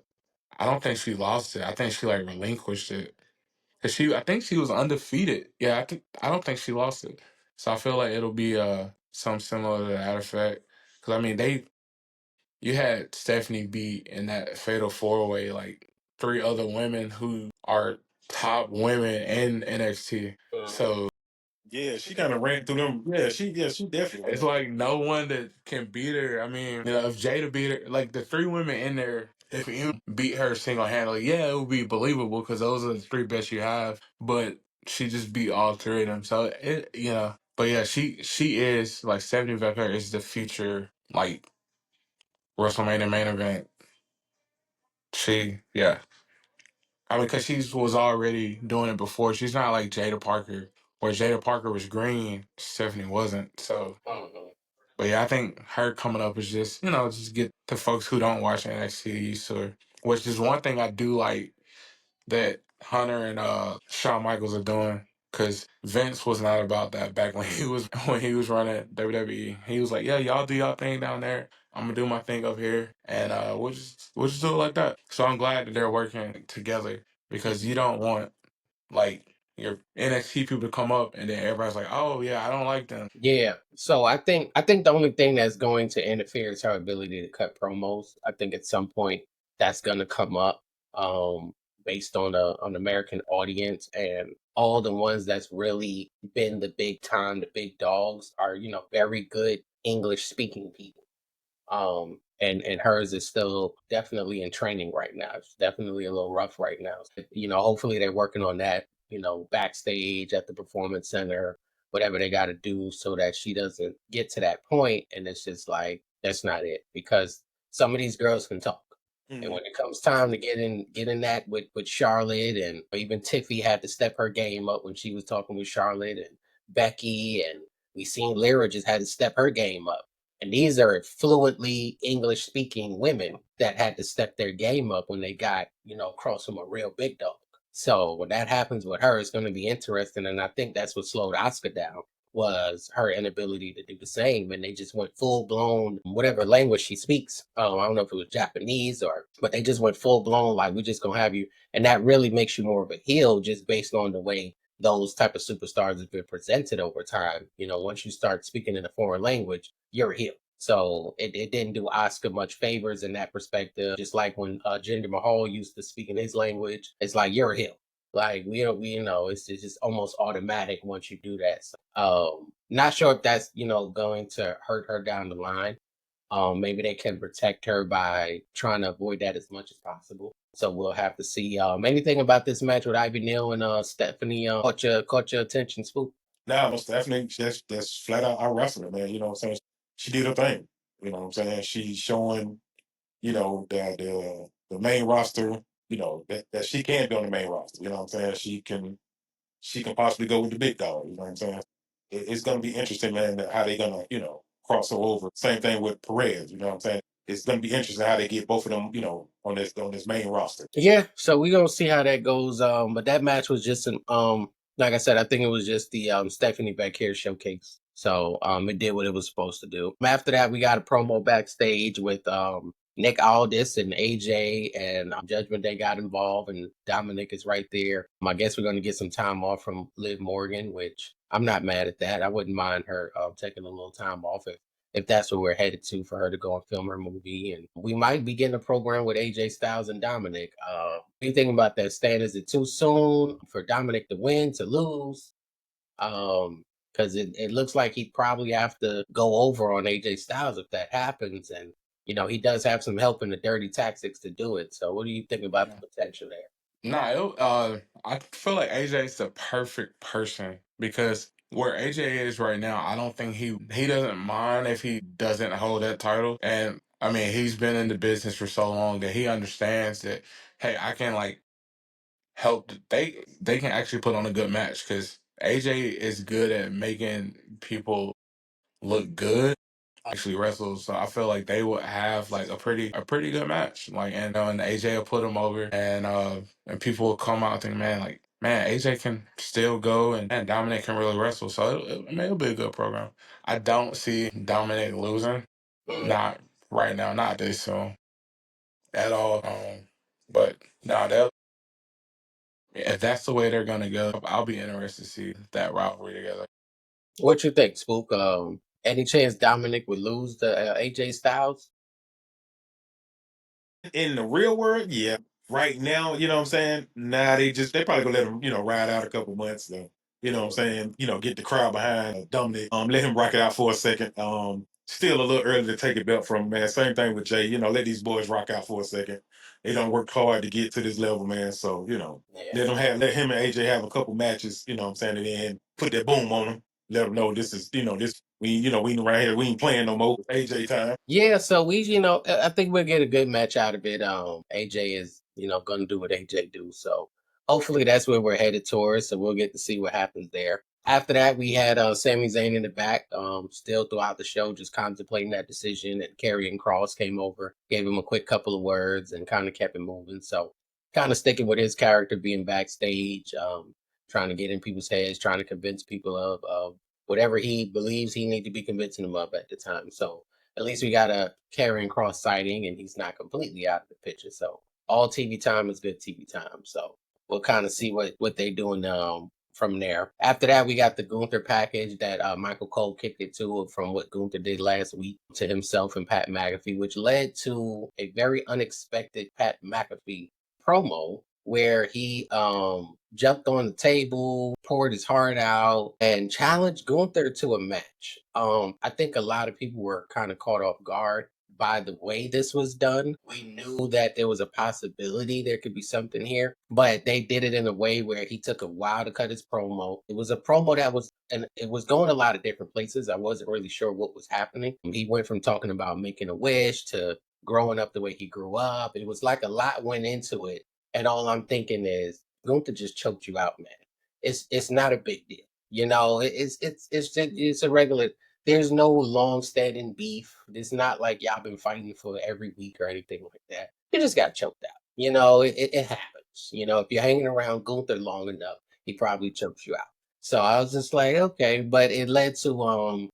I don't think she lost it. I think she like relinquished it. Cause I think she was undefeated. Yeah, I don't think she lost it. So I feel like it'll be something similar to that effect. Cause I mean you had Stephanie beat in that fatal four way like three other women who are top women in NXT. Mhm. So Yeah, she kind of ran through them. Yeah, she definitely it's ran. like no one that can beat her. I mean, if Jada beat her, like the three women in there, if you beat her single handedly, yeah, it would be believable because those are the three best you have. But she just beat all three of them, so But yeah, she is like 70 Becker is the future like WrestleMania main event. Yeah. I mean, because she was already doing it before. She's not like Jada Parker, where Jada Parker was green, Stephanie wasn't. So Mhm. but yeah, I think her coming up is just get the folks who don't watch NXT used to her. Which is one thing I do like that Hunter and Shawn Michaels are doing. Cause Vince was not about that back when he was running WWE. He was like, yeah, y'all do y'all thing down there. I'm gonna do my thing up here, and we'll just do it like that. So I'm glad that they're working together because you don't want like your NXT people to come up and then everybody's like, oh yeah, I don't like them. Yeah. So I think the only thing that's going to interfere is her ability to cut promos. I think at some point that's gonna come up um based on the American audience, and all the ones that's really been the big time, the big dogs are, very good English speaking people. And hers is still definitely in training right now. It's definitely a little rough right now. Hopefully they're working on that, backstage at the performance center, whatever they got to do so that she doesn't get to that point and it's just like that's not it, because some of these girls can talk. And Mhm. when it comes time to get in that with Charlotte, and even Tiffy had to step her game up when she was talking with Charlotte and Becky, and we seen Lyra just had to step her game up. And these are fluently English speaking women that had to step their game up when they got, across from a real big dog. So when that happens with her, it's going to be interesting. And I think that's what slowed Oscar down, was her inability to do the same. And they just went full blown, whatever language she speaks. I don't know if it was Japanese but they just went full blown, like, we're just going to have you. And that really makes you more of a heel just based on the way those type of superstars have been presented over time. Once you start speaking in a foreign language, you're a heel. So it didn't do Oscar much favors in that perspective. Just like when Jinder Mahal used to speak in his language, it's like you're a heel. Like it's just almost automatic once you do that. So, not sure if that's going to hurt her down the line. Maybe they can protect her by trying to avoid that as much as possible. So we'll have to see. Anything about this match with Ivy Neal and Stephanie caught your attention, Spook? Nah, most definitely. That's flat out our wrestler, man. You know what I'm saying? She did her thing. You know what I'm saying? She's showing, that the main roster, that she can be on the main roster. You know what I'm saying? She can possibly go with the big dog. You know what I'm saying? It's gonna be interesting, man, how they gonna, cross her over. Same thing with Perez. You know what I'm saying? It's gonna be interesting how they get both of them, on this main roster. Yeah, so we're gonna see how that goes. But that match was just like I said, I think it was just the Stephanie Becker showcase. So it did what it was supposed to do. After that, we got a promo backstage with Nick Aldis and AJ, and Judgment Day got involved, and Dominic is right there. I guess we're gonna get some time off from Liv Morgan, which I'm not mad at that. I wouldn't mind her taking a little time off if that's where we're headed to for her to go and film her movie. And we might be getting a program with AJ Styles and Dominic. What do you think about that, Stan? Is it too soon for Dominic to win, to lose? Because it looks like he'd probably have to go over on AJ Styles if that happens. And, he does have some help in the dirty tactics to do it. So what do you think about the potential there? I feel like AJ's the perfect person because where AJ is right now, I don't think he doesn't mind if he doesn't hold that title. And I mean, he's been in the business for so long that he understands that, hey, I can like help. They can actually put on a good match because AJ is good at making people look good actually wrestles. So I feel like they would have like a pretty good match. Like and AJ will put them over and people will come out and think, man, AJ can still go and Dominic can really wrestle. So it'll be a good program. I don't see Dominic losing. Not right now, not this soon at all. But no, they'll if that's the way they're gonna go, I'll be interested to see that rivalry together. What you think, Spook? Any chance Dominic would lose to AJ Styles? In the real world, yeah. Right now, you know what I'm saying? Nah, they probably gonna let him, ride out a couple months though. You know what I'm saying? Get the crowd behind Dominic. Let him rock it out for a second. Still a little early to take a belt from him, man. Same thing with Jay. Let these boys rock out for a second. They don't work hard to get to this level, man. So, Yeah. let him and AJ have a couple matches, you know what I'm saying, and then put that boom on them. Let them know this is, this we ain't right here, we ain't playing no more. AJ time. Yeah, so I think we'll get a good match out of it. AJ is, gonna do what AJ do. So hopefully that's where we're headed towards. So we'll get to see what happens there. After that, we had Sami Zayn in the back, still throughout the show, just contemplating that decision. And Karrion Cross came over, gave him a quick couple of words, and kind of kept it moving. So kind of sticking with his character, being backstage, trying to get in people's heads, trying to convince people of whatever he believes he need to be convincing them of at the time. So at least we got a Karrion Cross sighting, and he's not completely out of the picture. So all TV time is good TV time. So we'll kind of see what they're doing from there. After that, we got the Gunther package that Michael Cole kicked it to from what Gunther did last week to himself and Pat McAfee, which led to a very unexpected Pat McAfee promo where he jumped on the table, poured his heart out, and challenged Gunther to a match. I think a lot of people were kind of caught off guard by the way this was done. We knew that there was a possibility there could be something here, but they did it in a way where he took a while to cut his promo. It was a promo and it was going a lot of different places. I wasn't really sure what was happening. He went from talking about making a wish to growing up the way he grew up. It was like a lot went into it. And all I'm thinking is, Gunther just choked you out, man. It's not a big deal. It's a regular. There's no long standing beef. It's not like y'all been fighting for every week or anything like that. You just got choked out. It happens. If you're hanging around Gunther long enough, he probably chokes you out. So I was just like, okay, but it led to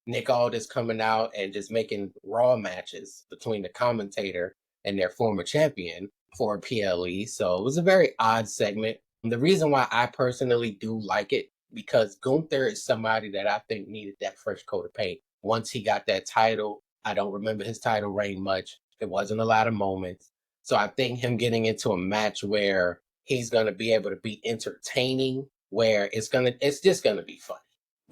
Nick Aldis coming out and just making Raw matches between the commentator and their former champion for PLE. So it was a very odd segment. And the reason why I personally do like it, because Gunther is somebody that I think needed that fresh coat of paint. Once he got that title, I don't remember his title reign much. There wasn't a lot of moments. So I think him getting into a match where he's gonna be able to be entertaining, where it's just gonna be fun.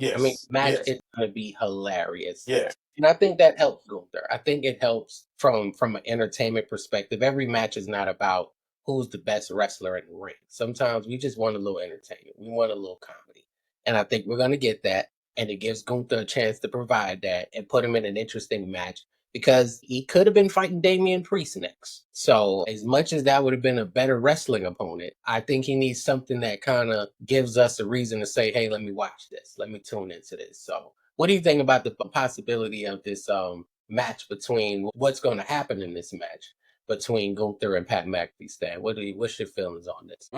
I mean, Yes. match Yes. is gonna be hilarious. Yes. And I think that helps Gunther. I think it helps from an entertainment perspective. Every match is not about who's the best wrestler in the ring. Sometimes we just want a little entertainment. We want a little comedy. And I think we're gonna get that. And it gives Gunther a chance to provide that and put him in an interesting match because he could have been fighting Damian Priest next. So, as much as that would have been a better wrestling opponent, I think he needs something that kind of gives us a reason to say, hey, let me watch this. Let me tune into this. So, what do you think about the possibility of this match between what's going to happen in this match between Gunther and Pat McAfee? Stan, what's your feelings on this?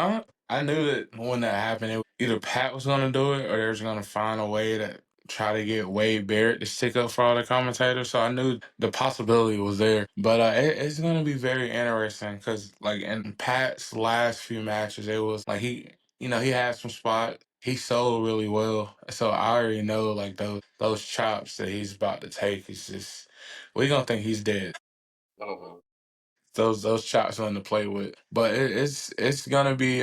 I knew that when that happened, either Pat was gonna do it or they was gonna find a way to try to get Wade Barrett to stick up for all the commentators. So I knew the possibility was there. But it's gonna be very interesting because like in Pat's last few matches, it was like he had some spot. he sold really well. So I already know like those chops that he's about to take is just we gonna think he's dead. Mhm. Those chops on to play with. But it's gonna be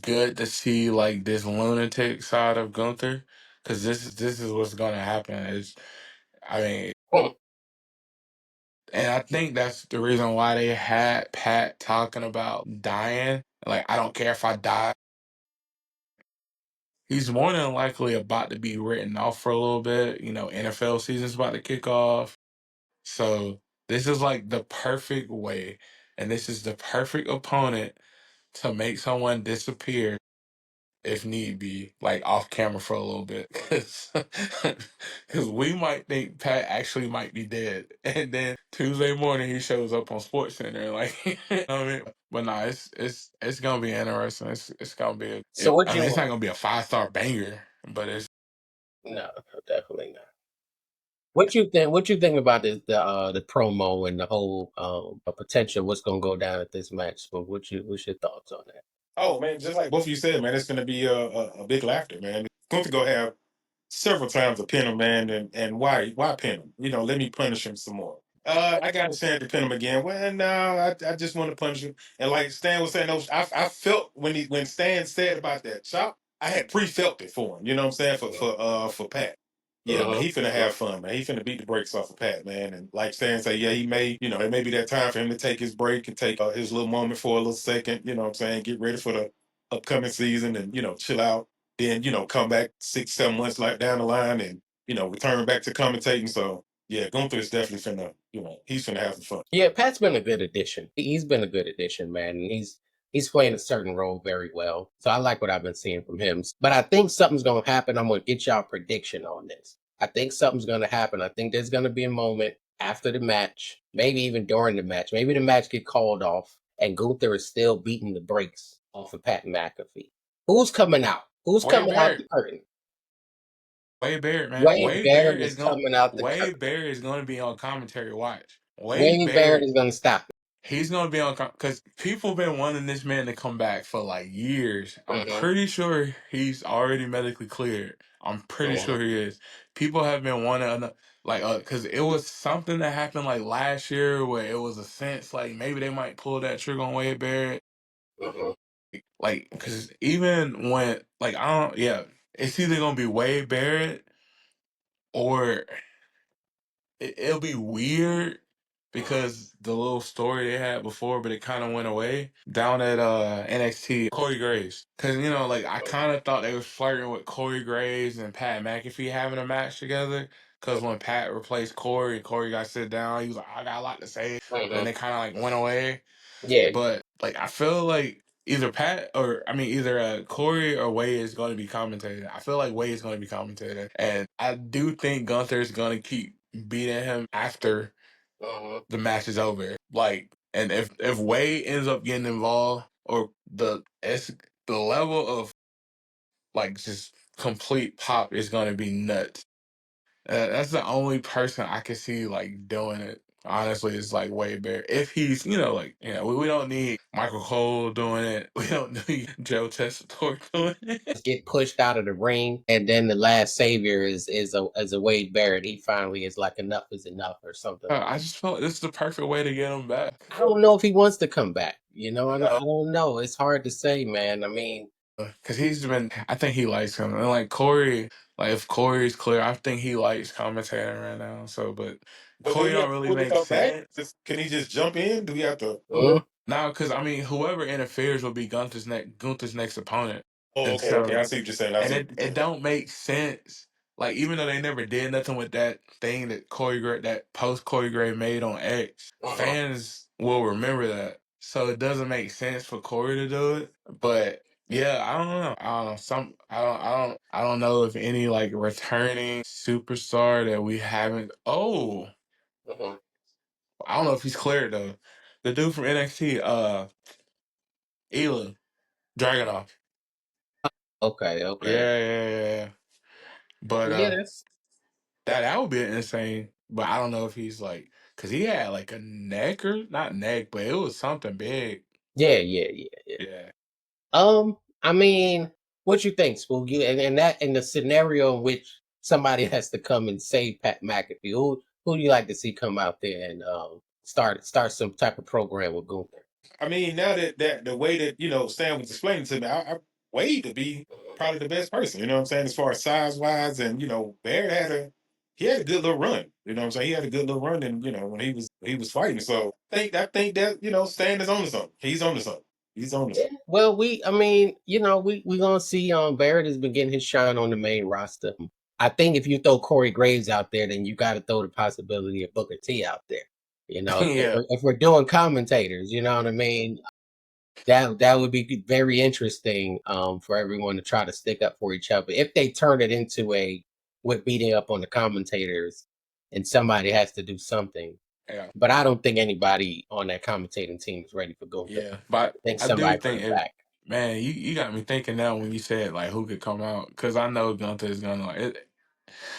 good to see like this lunatic side of Gunther, because this is what's gonna happen. Is I mean, Mhm. and I think that's the reason why they had Pat talking about dying. Like, I don't care if I die. He's more than likely about to be written off for a little bit. You know, NFL season's about to kick off. So this is like the perfect way, and this is the perfect opponent to make someone disappear if need be, like off camera for a little bit, because we might think Pat actually might be dead, and then Tuesday morning he shows up on Sports Center, like you know what I mean. But nah, it's gonna be interesting. It's gonna be So what I mean, it's not you gonna be a 5-star banger, but it's no, definitely not. What you think about the promo and the whole potential what's gonna go down at this match? But what's your thoughts on that? Oh man, just like both of you said, man, it's going to be a big laughter, man. Gunther go have several times to pin him, man, and why pin him? You know, let me punish him some more. I got a chance to pin him again. Well, no, I just want to punish him. And like Stan was saying, I felt when Stan said about that chop, I had pre-felt it for him. You know what I'm saying for Pat. Yeah, man, Mhm. he finna have fun, man. He finna beat the brakes off of Pat, man. And like Stan say, yeah, he may, it may be that time for him to take his break and take his little moment for a little second. You know what I'm saying? Get ready for the upcoming season and chill out. Then come back 6, 7 months like down the line and return back to commentating. So yeah, Gunther is definitely finna, he's finna have some fun. Yeah, Pat's been a good addition. He's been a good addition, man. And he's playing a certain role very well. So I like what I've been seeing from him. But I think something's gonna happen. I'm gonna get y'all prediction on this. I think something's gonna happen. I think there's gonna be a moment after the match, maybe even during the match. Maybe the match get called off, and Gunther is still beating the brakes off of Pat McAfee. Who's coming out? Who's Wade coming out Barrett. the curtain? Wade Barrett, man. Wade Barrett is coming out the curtain. Wade Barrett is gonna be on commentary watch. Wade Wade Barrett Barrett is gonna stop He's gonna be on because people been wanting this man to come back for like years. it. I'm pretty sure he's already medically cleared. I'm pretty Mhm. sure he is. People have been wanting like because it was something that happened like last year where it was a sense like maybe they might pull that trigger on Wade Barrett. Mhm. Like because even when like I don't yeah, it's either gonna be Wade Barrett or it'll be weird because the little story they had before, but it kind of went away down at NXT. Corey Graves, because like I kind of thought they was flirting with Corey Graves and Pat McAfee having a match together. Because when Pat replaced Corey and Corey got sit down, he was like, "I got a lot to say," but then Mhm. they kind of like went away. Yeah. But like I feel like either Pat or I mean either Corey or Wade is going to be commentating. I feel like Wade is going to be commentating, and I do think Gunther is going to keep beating him after Mhm. the match is over. Like, and if Wade ends up getting involved, or the level of like just complete pop is going to be nuts. That's the only person I can see like doing it. Honestly, is like Wade Barrett. If he's, like, we don't need Michael Cole doing it. We don't need Joe Tessitore doing it. Get pushed out of the ring, and then the last savior is a Wade Barrett. He finally is like enough is enough or something like. I just felt this is the perfect way to get him back. I don't know if he wants to come back. I don't know. It's hard to say, man. I mean, Because he's been, I think he likes him. And like Corey, like if Corey's clear, I think he likes commentating right now. So, but But do Corey he have don't to really fully make come back? sense. Can he just jump in? Do we have to? mm, No, because I mean, whoever interferes will be Gunther's next opponent. Oh, And okay, okay. so I see what you're saying. I and see it what you're it saying. don't make sense. Like even though they never did nothing with that thing that that post Corey Gray made on X, uh-huh, fans will remember that. So it doesn't make sense for Corey to do it. But yeah, I don't know. I don't know. I don't know if any like returning superstar that we haven't. Oh, uh-huh. I don't know if he's cleared though. The dude from NXT, Elon Dragunov. Okay, Yeah, okay. yeah, yeah, yeah. But Yeah, that's that would be insane. But I don't know if he's like, cause he had like a neck or not neck, but it was something big. yeah, yeah, yeah, yeah. Yeah. Um, I mean, what you think, Spook? You and that in the scenario in which somebody has to come and save Pat McAfee, who do you like to see come out there and start some type of program with Gunther? I mean, now that the way that Stan was explaining to me, I Wade to be probably the best person. You know what I'm saying? As far as size wise, and Barrett had a good little run. You know what I'm saying? He had a good little run, and when he was fighting. So I think that Stan is on to something. He's on to something. He's on to Yeah. something. Well, I mean, we gonna see. Barrett has been getting his shine on the main roster. I think if you throw Corey Graves out there, then you got to throw the possibility of Booker T out there. Yeah, If we're doing commentators, you know what I mean. That would be very interesting for everyone to try to stick up for each other. If they turn it into a with beating up on the commentators, and somebody has to do something. yeah, But I don't think anybody on that commentating team is ready for Gunther. yeah. But I think I do somebody put think him if back. man, you got me thinking now when you said like who could come out because I know Gunther is gonna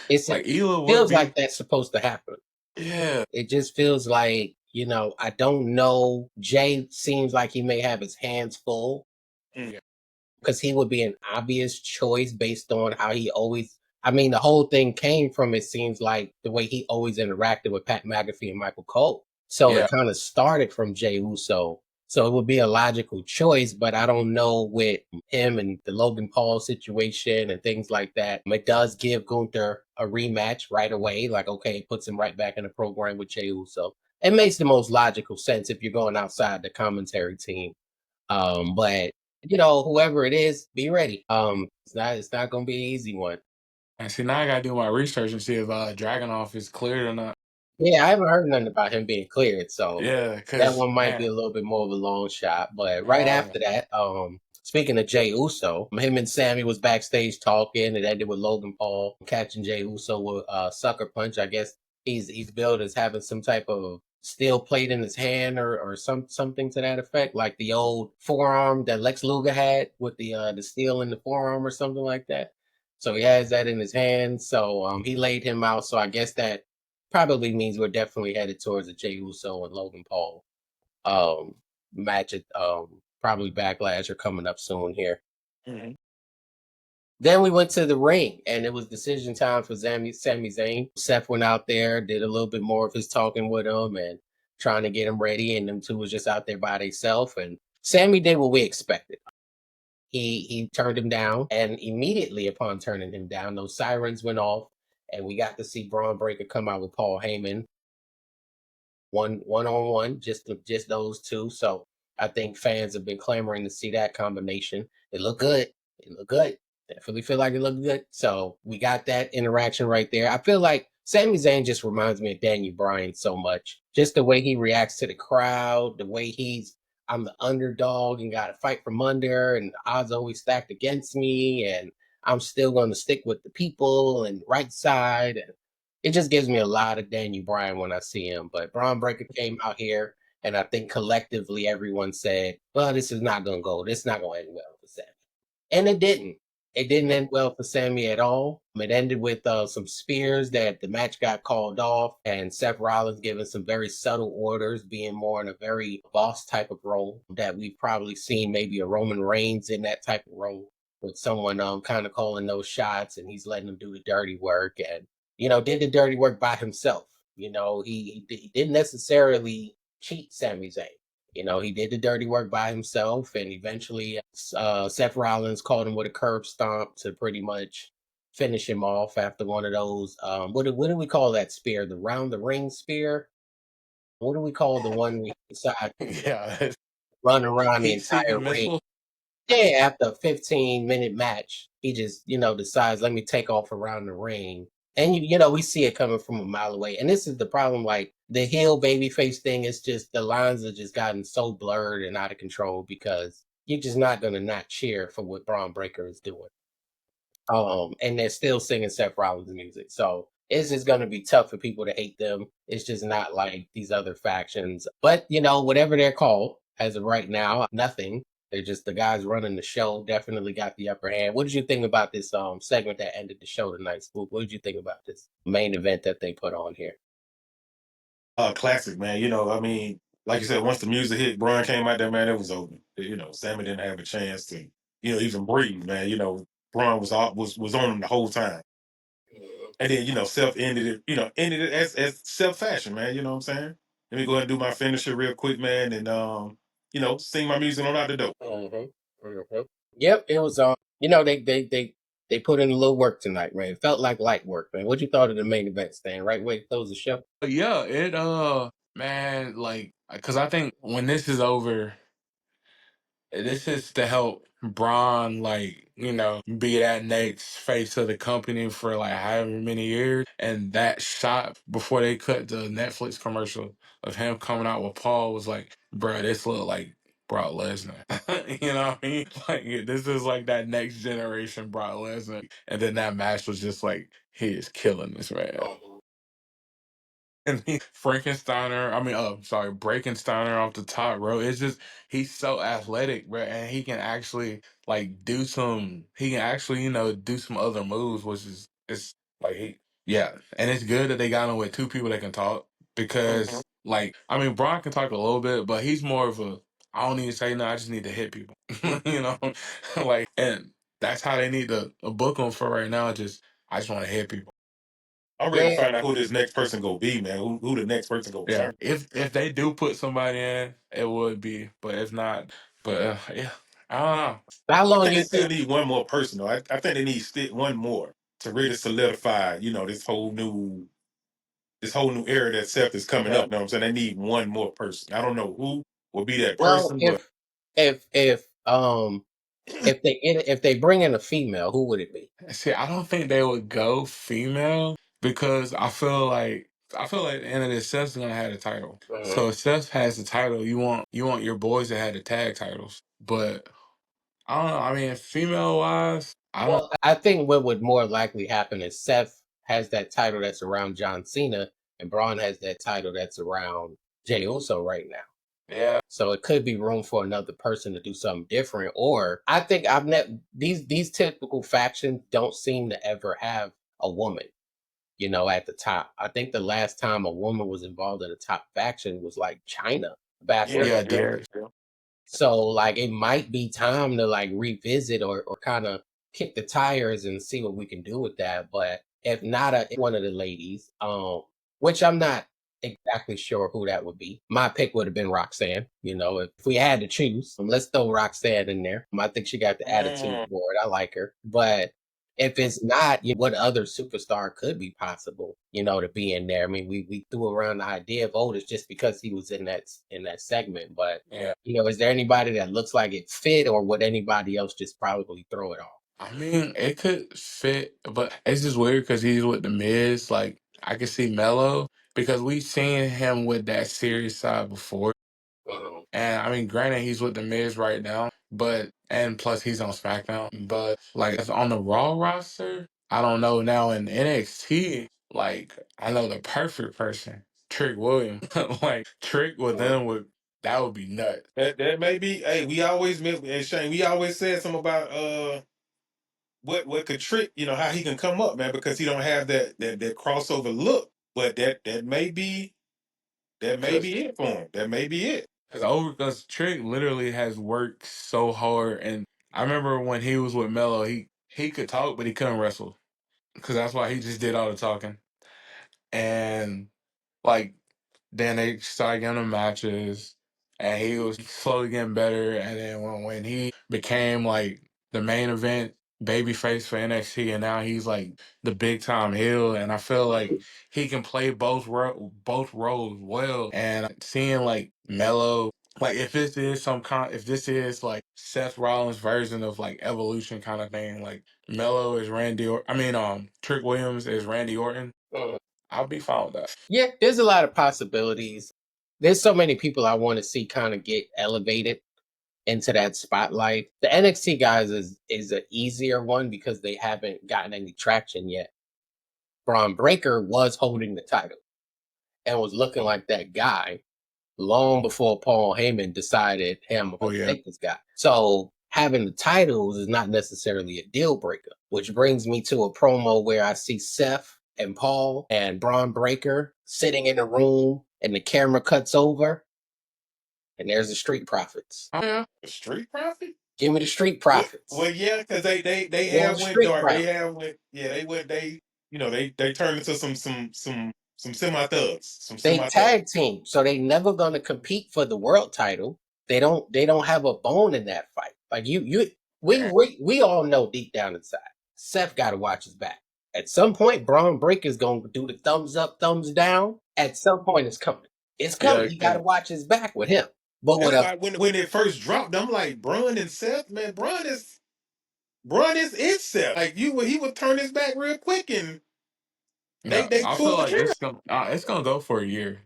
It like Ela would feels like be that's supposed to happen. yeah It just feels like, I don't know. Jay seems like he may have his hands full Mm. because he would be an obvious choice based on how he always. I mean, the whole thing came from it seems like the way he always interacted with Pat McAfee and Michael Cole. So yeah. it kind of started from Jay Uso. So it would be a logical choice, but I don't know with him and the Logan Paul situation and things like that. It does give Gunther a rematch right away. Like, okay, it puts him right back in the program with Jey Uso. It makes the most logical sense if you're going outside the commentary team. But whoever it is, be ready. It's not gonna be an easy one. And see now I gotta do my research and see if Dragonoff is cleared or not. Yeah, I haven't heard nothing about him being cleared, so Yeah, that because one might be man, a little bit more of a long shot. But right uh, after that, speaking of Jey Uso, him and Sammy was backstage talking. It ended with Logan Paul catching Jey Uso with a sucker punch. I guess he's billed as having some type of steel plate in his hand or something to that effect, like the old forearm that Lex Luger had with the steel in the forearm or something like that. So he has that in his hand. So he laid him out. So I guess that probably means we're definitely headed towards a Jey Uso and Logan Paul um, match at probably Backlash or coming up soon here. Mhm. Then we went to the ring, and it was decision time for Sami Zayn. Seth went out there, did a little bit more of his talking with him and trying to get him ready, and them two was just out there by themselves. And Sammy did what we expected. He turned him down, and immediately upon turning him down, those sirens went off, and we got to see Braun Breaker come out with Paul Heyman one on one, just those two. So I think fans have been clamoring to see that combination. It looked good. It looked good. Definitely feel like it looked good. So we got that interaction right there. I feel like Sami Zayn just reminds me of Daniel Bryan so much. Just the way he reacts to the crowd, the way I'm the underdog and got to fight from under, and the odds always stacked against me, and I'm still going to stick with the people and right side. And it just gives me a lot of Daniel Bryan when I see him. But Braun Breaker came out here, and I think collectively everyone said, "Well, this is not going to go. This is not going to end well for Sammy," and it didn't. It didn't end well for Sammy at all. It ended with some spears that the match got called off, and Seth Rollins giving some very subtle orders, being more in a very boss type of role that we've probably seen maybe a Roman Reigns in that type of role with someone kind of calling those shots, and he's letting them do the dirty work and did the dirty work by himself. He didn't necessarily cheat Sami Zayn. He did the dirty work by himself, and eventually Seth Rollins called him with a curb stomp to pretty much finish him off after one of those. What do we call that spear? The round the ring spear? What do we call the one we decide yeah, run around the heat entire seeking ring? missile. Yeah, after a 15-minute match, he just, decides, let me take off around the ring. And we see it coming from a mile away. And this is the problem, like the heel babyface thing is just the lines have just gotten so blurred and out of control because you're just not gonna not cheer for what Braun Breaker is doing. And they're still singing Seth Rollins music. So it's just gonna be tough for people to hate them. It's just not like these other factions. But whatever they're called, as of right now, nothing. They're just the guys running the show, definitely got the upper hand. What did you think about this segment that ended the show tonight, Spook? What did you think about this main event that they put on here? Classic, man. I mean, like you said, once the music hit, Braun came out there, man, it was over. Sammy didn't have a chance to. He was breathing, man. Braun was on him the whole time. And then, Seth ended it as Seth fashion, man. You know what I'm saying? Let me go ahead and do my finisher real quick, man, and sing my music on out the door. Yep, it was they put in a little work tonight, man. It felt like light work, man. What you thought of the main event, Stan? Right way to close the show. Yeah, it man, like, cause I think when this is over, this is to help Braun, like, be that next face of the company for like however many years. And that shot before they cut the Netflix commercial of him coming out with Paul was like, bruh, this look like Brock Lesnar. You know what I mean? Like, this is like that next generation Brock Lesnar. And then that match was just like, he is killing this man. And Frankensteiner, Breakensteiner off the top, bro. It's just he's so athletic, bro, and he can actually like do some other moves, which is it's like yeah, and it's good that they got him with two people that can talk because Braun can talk a little bit, but he's more of a I don't need to say no, I just need to hit people, you know, and that's how they need to book him for right now. I just want to hit people. I'm ready to find out who this next person gonna be, man. Who the next person gonna Yeah, turn? if they do put somebody in, it would be. But if not, yeah, I don't know. How I long think they you still think? need one more person, though. I think they need one more to really solidify, this whole new era that Seth is coming up. You know what I'm saying? They need one more person. I don't know who will be that Well, person, but if they bring in a female, who would it be? See, I don't think they would go female because I feel like at the end of this, Seth's gonna have the title. So if Seth has the title, you want your boys to have the tag titles. But I don't know. I mean, female wise, I don't. Well, I think what would more likely happen is Seth has that title that's around John Cena, and Braun has that title that's around Jey Uso right now. Yeah, So it could be room for another person to do something different. Or I think I've met these typical factions don't seem to ever have a woman, at the top. I think the last time a woman was involved in a top faction was like China back yeah, in yeah, the day. Derek. So like it might be time to like revisit or kind of kick the tires and see what we can do with that. But if not one of the ladies, which I'm not exactly sure who that would be. My pick would have been Roxanne. If we had to choose, let's throw Roxanne in there. I think she got the attitude for it. I like her. But if it's not, what other superstar could be possible, to be in there? I mean, we threw around the idea of Otis just because he was in that segment, but Yeah. is there anybody that looks like it fit, or would anybody else just probably throw it off? I mean, it could fit, but it's just weird because he's with the Miz. Like, I could see Mello because we've seen him with that serious side before. And I mean, granted, he's with the Miz right now, and plus he's on SmackDown. But like, as on the Raw roster, I don't know now in NXT. Like, I know the perfect person, Trick Williams. Like, Trick with them that would be nuts. that may be. Hey, we always and Shane, we always said something about what could Trick, how he can come up, man, because he don't have that crossover look. But that may be it for him. That may be it. Because Trick literally has worked so hard, and I remember when he was with Mello, he could talk, but he couldn't wrestle, because that's why he just did all the talking. And like then they started getting him matches, and he was slowly getting better. And then when he became like the main event babyface for NXT, and now he's like the big time heel, and I feel like he can play both roles well. And seeing like Mello, like if this is like Seth Rollins' version of like Evolution kind of thing, like Mello is Trick Williams is Randy Orton. I'll be fine with that. Yeah, there's a lot of possibilities. There's so many people I want to see kind of get elevated into that spotlight. The NXT guys is an easier one because they haven't gotten any traction yet. Braun Breaker was holding the title and was looking like that guy long before Paul Heyman decided, hey, I'm Oh going to yeah. take this guy. So having the titles is not necessarily a deal breaker, which brings me to a promo where I see Seth and Paul and Braun Breaker sitting in a room and the camera cuts over and there's the Street Profits. Oh yeah. The Street Profit? Give me the Street Well, Profits. yeah, because they Well, the have went Street dark. They Profits. have went yeah, they they turned into some semi thugs. Some They semi thugs. tag team, so they never gonna compete for the world title. They don't have a bone in that fight. Like we all know deep down inside, Seth got to watch his back. At some point, Braun Breaker's gonna do the thumbs up, thumbs down. At some point, it's coming. It's coming. Yeah, He got to watch his back with him. But with That's a why when it first dropped, I'm like, Braun and Seth, man, Braun is it Seth. Like he would turn his back real quick and yeah. they I feel pulled the like trigger. it's gonna go for a year.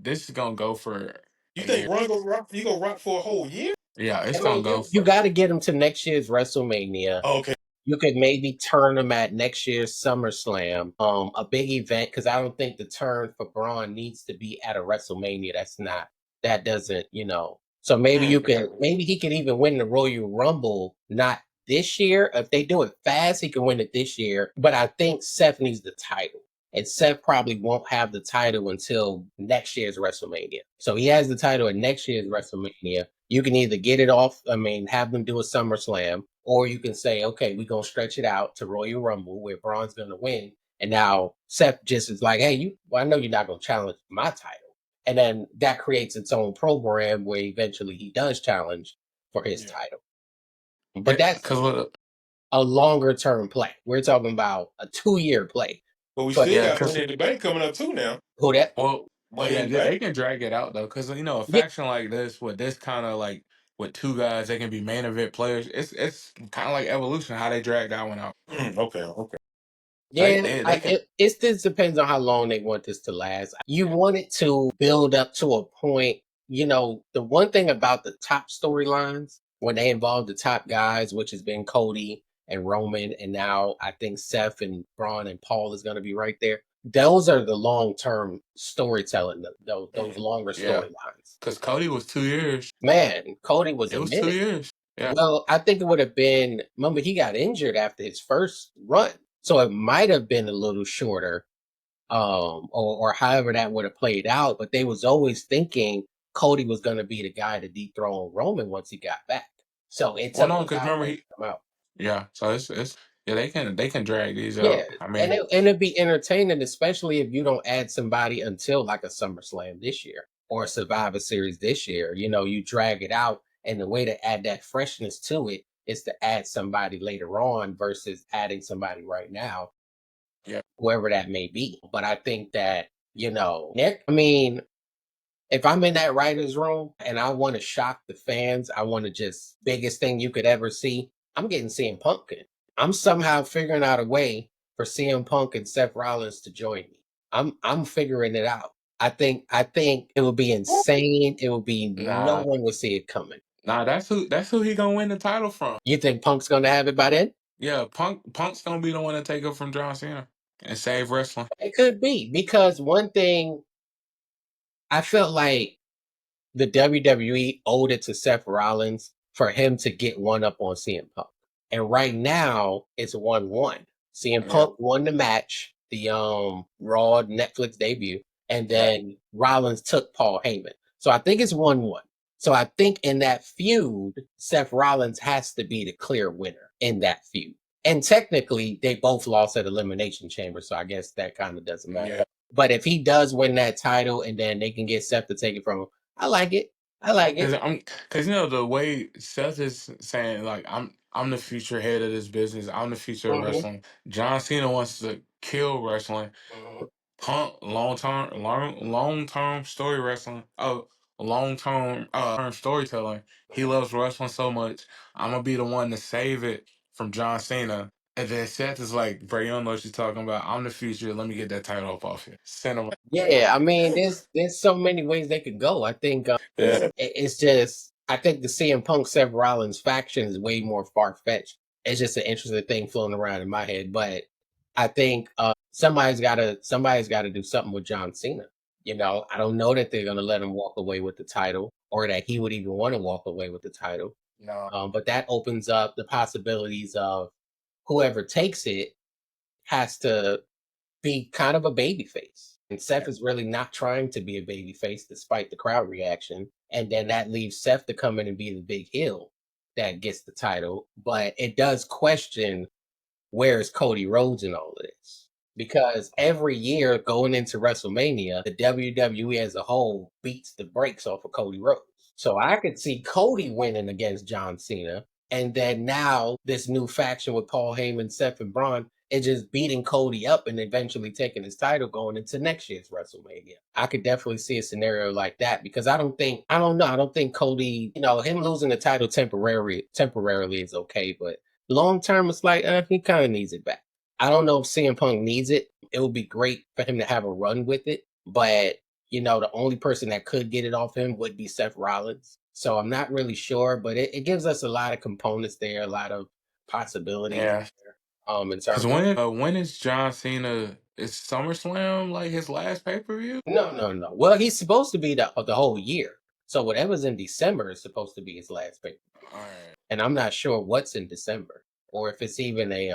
This is gonna go for You a think year. Braun gonna rock? You gonna rock for a whole year? Yeah, it's I gonna mean, go you for. got to get him to next year's WrestleMania. Okay. You could maybe turn them at next year's SummerSlam, a big event, because I don't think the turn for Braun needs to be at a WrestleMania. That doesn't, So maybe Mm. maybe he can even win the Royal Rumble, not this year. If they do it fast, he can win it this year. But I think Seth needs the title. And Seth probably won't have the title until next year's WrestleMania. So he has the title at next year's WrestleMania. You can either get it off, have them do a SummerSlam, or you can say, okay, we're going to stretch it out to Royal Rumble where Braun's going to win. And now Seth just is like, hey, I know you're not going to challenge my title. And then that creates its own program where eventually he does challenge for his Yeah. title. Yeah, But that's because a longer term play. We're talking about a 2-year play. But we But still yeah, got Money because in the Bank coming up too now. who that? well, Money yeah, in the they Bank. can drag it out though, because a Yeah, faction like this with this kind of like with two guys, they can be main event players. It's kind of like Evolution how they drag that one out. Okay, okay. yeah. They can. It just depends on how long they want this to last. You want it to build up to a point. The one thing about the top storylines when they involve the top guys, which has been Cody and Roman, and now I think Seth and Braun and Paul is going to be right there. Those are the long term storytelling. Those longer Yeah, storylines. because Cody was 2 years. Man, Cody was It a was two minute. years. Yeah. Well, I think it would have been. Remember, he got injured after his first run, so it might have been a little shorter, or however that would have played out. But they was always thinking Cody was going to be the guy to dethrone Roman once he got back. So it Well, took no, a because while remember for him he. to come out. Yeah, so it's yeah they can drag these Yeah, out. I and mean, it'd be entertaining, especially if you don't add somebody until like a SummerSlam this year or a Survivor Series this year. You drag it out, and the way to add that freshness to it is to add somebody later on versus adding somebody right now, yeah. whoever that may be. But I think that Nick. I mean, if I'm in that writer's room and I want to shock the fans, I want to just biggest thing you could ever see. I'm getting CM Punk in. I'm somehow figuring out a way for CM Punk and Seth Rollins to join me. I'm figuring it out. I think it would be insane. It would be no Nah, one would see it coming. nah, that's who he gonna win the title from. You think Punk's gonna have it by then? Yeah, Punk's gonna be the one to take up from John Cena and save wrestling. It could be because one thing I felt like the WWE owed it to Seth Rollins for him to get one up on CM Punk. And right now it's 1-1. CM Yeah. Punk won the match, the Raw Netflix debut, and Yeah. then Rollins took Paul Heyman. So I think it's 1-1. So I think in that feud, Seth Rollins has to be the clear winner in that feud. And technically, they both lost at Elimination Chamber, so I guess that kind of doesn't matter. Yeah. But if he does win that title and then they can get Seth to take it from him, I like it. I like Cause it. the way Seth is saying like I'm the future head of this business. I'm the future of Mhm, wrestling. John Cena wants to kill wrestling. mhm. Punk long term story wrestling. Oh, long term storytelling. He loves wrestling so much. I'm gonna be the one to save it from John Cena. And then Seth is like, bro, you don't know what you're talking about. I'm the future. Let me get that title up off you. Send him. Yeah, I mean, there's so many ways they could go. I think Yeah. it's just I think the CM Punk Seth Rollins faction is way more far fetched. It's just an interesting thing floating around in my head, but I think somebody's got to do something with John Cena. I don't know that they're gonna let him walk away with the title, or that he would even want to walk away with the title. No. But that opens up the possibilities of whoever takes it has to be kind of a baby face. And Seth is really not trying to be a baby face despite the crowd reaction. And then that leaves Seth to come in and be the big heel. that gets the title, but it does question where is Cody Rhodes in all of this? Because every year going into WrestleMania, the WWE as a whole beats the brakes off of Cody Rhodes. So I could see Cody winning against John Cena. And then now this new faction with Paul Heyman, Seth, and Braun is just beating Cody up and eventually taking his title going into next year's WrestleMania. I could definitely see a scenario like that because I don't know, I don't think Cody, him losing the title temporarily is okay, but long term, it's like he kind of needs it back. I don't know if CM Punk needs it. It would be great for him to have a run with it, but the only person that could get it off him would be Seth Rollins. So I'm not really sure, but it gives us a lot of components there, a lot of possibilities Yeah. there. In Because terms of when is John Cena? Is SummerSlam like his last pay per view? no, no, no. Well, he's supposed to be the whole year. So whatever's in December is supposed to be his last pay. All right. And I'm not sure what's in December or if it's even a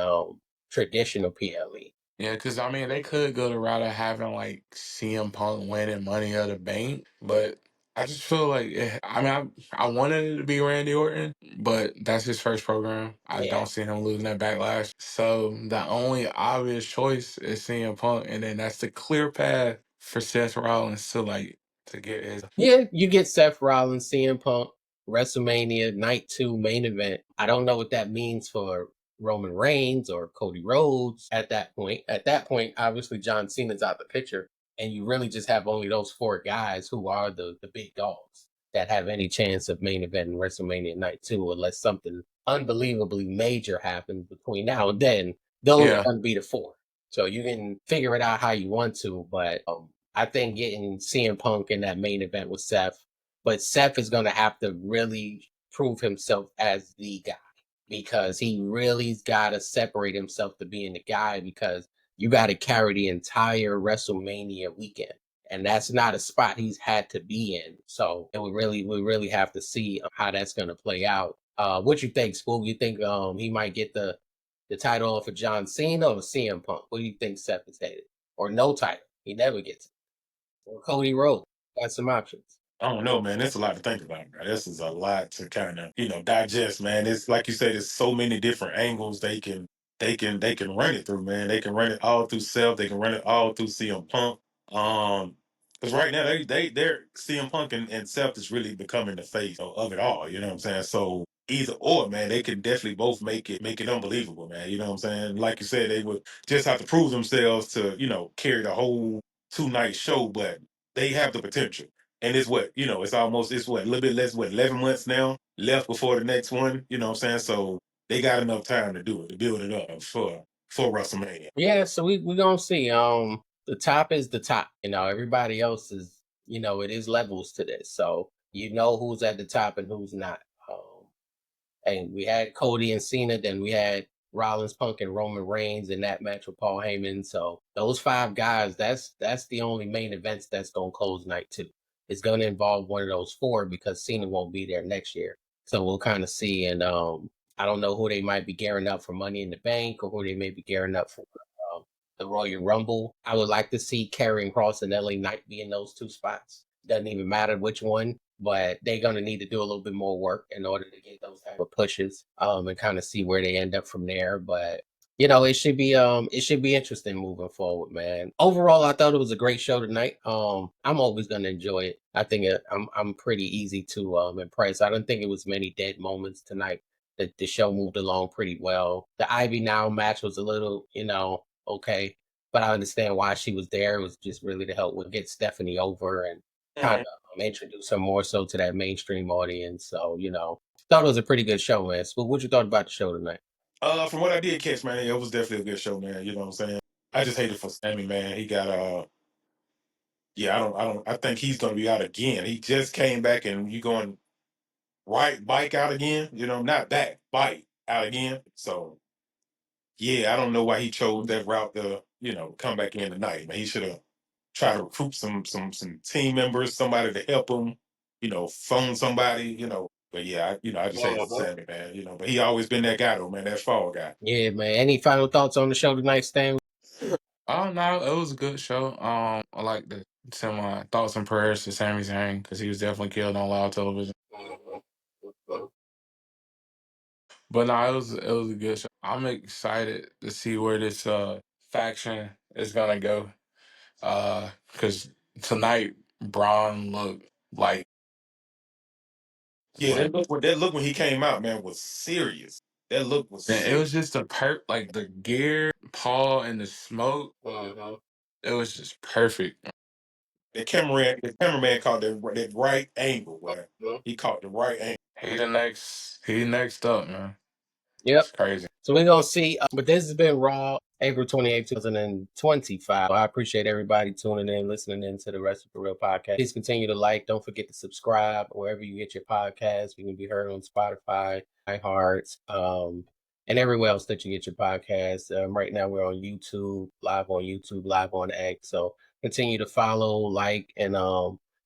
traditional PLE. Yeah, because I mean, they could go the route of having like CM Punk winning Money of the Bank, but I just feel like I mean, I wanted it to be Randy Orton, but that's his first program. I Yeah. don't see him losing that backlash. So the only obvious choice is CM Punk, and then that's the clear path for Seth Rollins to get his. Yeah, you get Seth Rollins, CM Punk, WrestleMania Night 2 main event. I don't know what that means for Roman Reigns or Cody Rhodes at that point. At that point, obviously John Cena's out the picture, and you really just have only those four guys who are the big dogs that have any chance of main event in WrestleMania Night 2, unless something unbelievably major happens between now and then. Those are Yeah, going to be the four. So you can figure it out how you want to, but I think getting CM Punk in that main event with Seth, but Seth is going to have to really prove himself as the guy because he really's got to separate himself to being the guy because you got to carry the entire WrestleMania weekend. And that's not a spot he's had to be in. So we really have to see how that's going to play out. What you think, Spook? You think he might get the title off of John Cena or CM Punk? What do you think Seth is headed? Or no title? He never gets it. Or Cody Rhodes. Got some options. I don't know, man. That's a lot to think about, bro. This is a lot to kind of, digest, man. It's like you said, there's so many different angles they can run it through, man. They can run it all through Self. They can run it all through CM Punk. Because right now they're CM Punk and Self is really becoming the face of it all. You know what I'm saying? So either or, man, they can definitely both make it unbelievable, man. You know what I'm saying? Like you said, they would just have to prove themselves to carry the whole 2 night show, but they have the potential. And it's what, a little bit less, 11 months now left before the next one. You know what I'm saying? So they got enough time to do it, to build it up for WrestleMania. Yeah, so we're gonna see. The top is the top. Everybody else is, it is levels to this. So you know who's at the top and who's not. And we had Cody and Cena, then we had Rollins, Punk, and Roman Reigns in that match with Paul Heyman. So those five guys, that's the only main events that's gonna close night two. It's gonna involve one of those four because Cena won't be there next year. So we'll kind of see. And I don't know who they might be gearing up for Money in the Bank or who they may be gearing up for the Royal Rumble. I would like to see Karrion Cross and LA Knight be in those two spots. Doesn't even matter which one, but they're gonna need to do a little bit more work in order to get those type of pushes, and kind of see where they end up from there. But it should be interesting moving forward, man. Overall, I thought it was a great show tonight. I'm always gonna enjoy it. I think I'm pretty easy to impress. I don't think it was many dead moments tonight. The show moved along pretty well. The Ivy Now match was a little, okay, but I understand why she was there. It was just really to help with get Stephanie over and kind Mhm. of introduce her more so to that mainstream audience. So, thought it was a pretty good show, man. So what you thought about the show tonight? From what I did catch, man, it was definitely a good show, man. You know what I'm saying? I just hate it for Sammy, man. He got yeah, I think he's gonna be out again. He just came back and you going right bike out again, not that bike out again. So yeah, I don't know why he chose that route to, come back in tonight. Man, he should have tried to recruit some team members, somebody to help him, phone somebody, But yeah, I just hate Mhm. Sammy, man, But he always been that guy though, man, that fall guy. Yeah, man. Any final thoughts on the show tonight, Stan? Oh no, it was a good show. I like to send my thoughts and prayers to Sami Zayn because he was definitely killed on live television. Mhm. But no, it was a good show. I'm excited to see where this faction is gonna go. Because tonight Braun looked like Yeah, that look when he came out, man, was serious. That look was man, it serious. was just like the gear, Paul and the smoke. Mhm. It was just perfect. The cameraman caught that right angle, where Mhm. he caught the right angle. He next up, man. Yep. It's crazy. So we're gonna see. But this has been Raw, April 28th, 2025. I appreciate everybody tuning in, listening in to the Wrestle for Real podcast. Please continue to like. Don't forget to subscribe wherever you get your podcasts. We can be heard on Spotify, iHearts, and everywhere else that you get your podcasts. Right now we're on YouTube, live on X. So continue to follow, like, and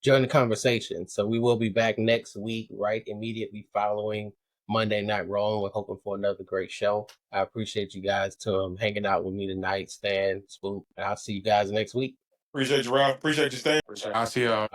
join the conversation. So we will be back next week, right immediately following Monday Night Raw. We're hoping for another great show. I appreciate you guys hanging out with me tonight, Stan, Spook. And I'll see you guys next week. Appreciate you, Ralph. Appreciate you staying. I'll see y'all.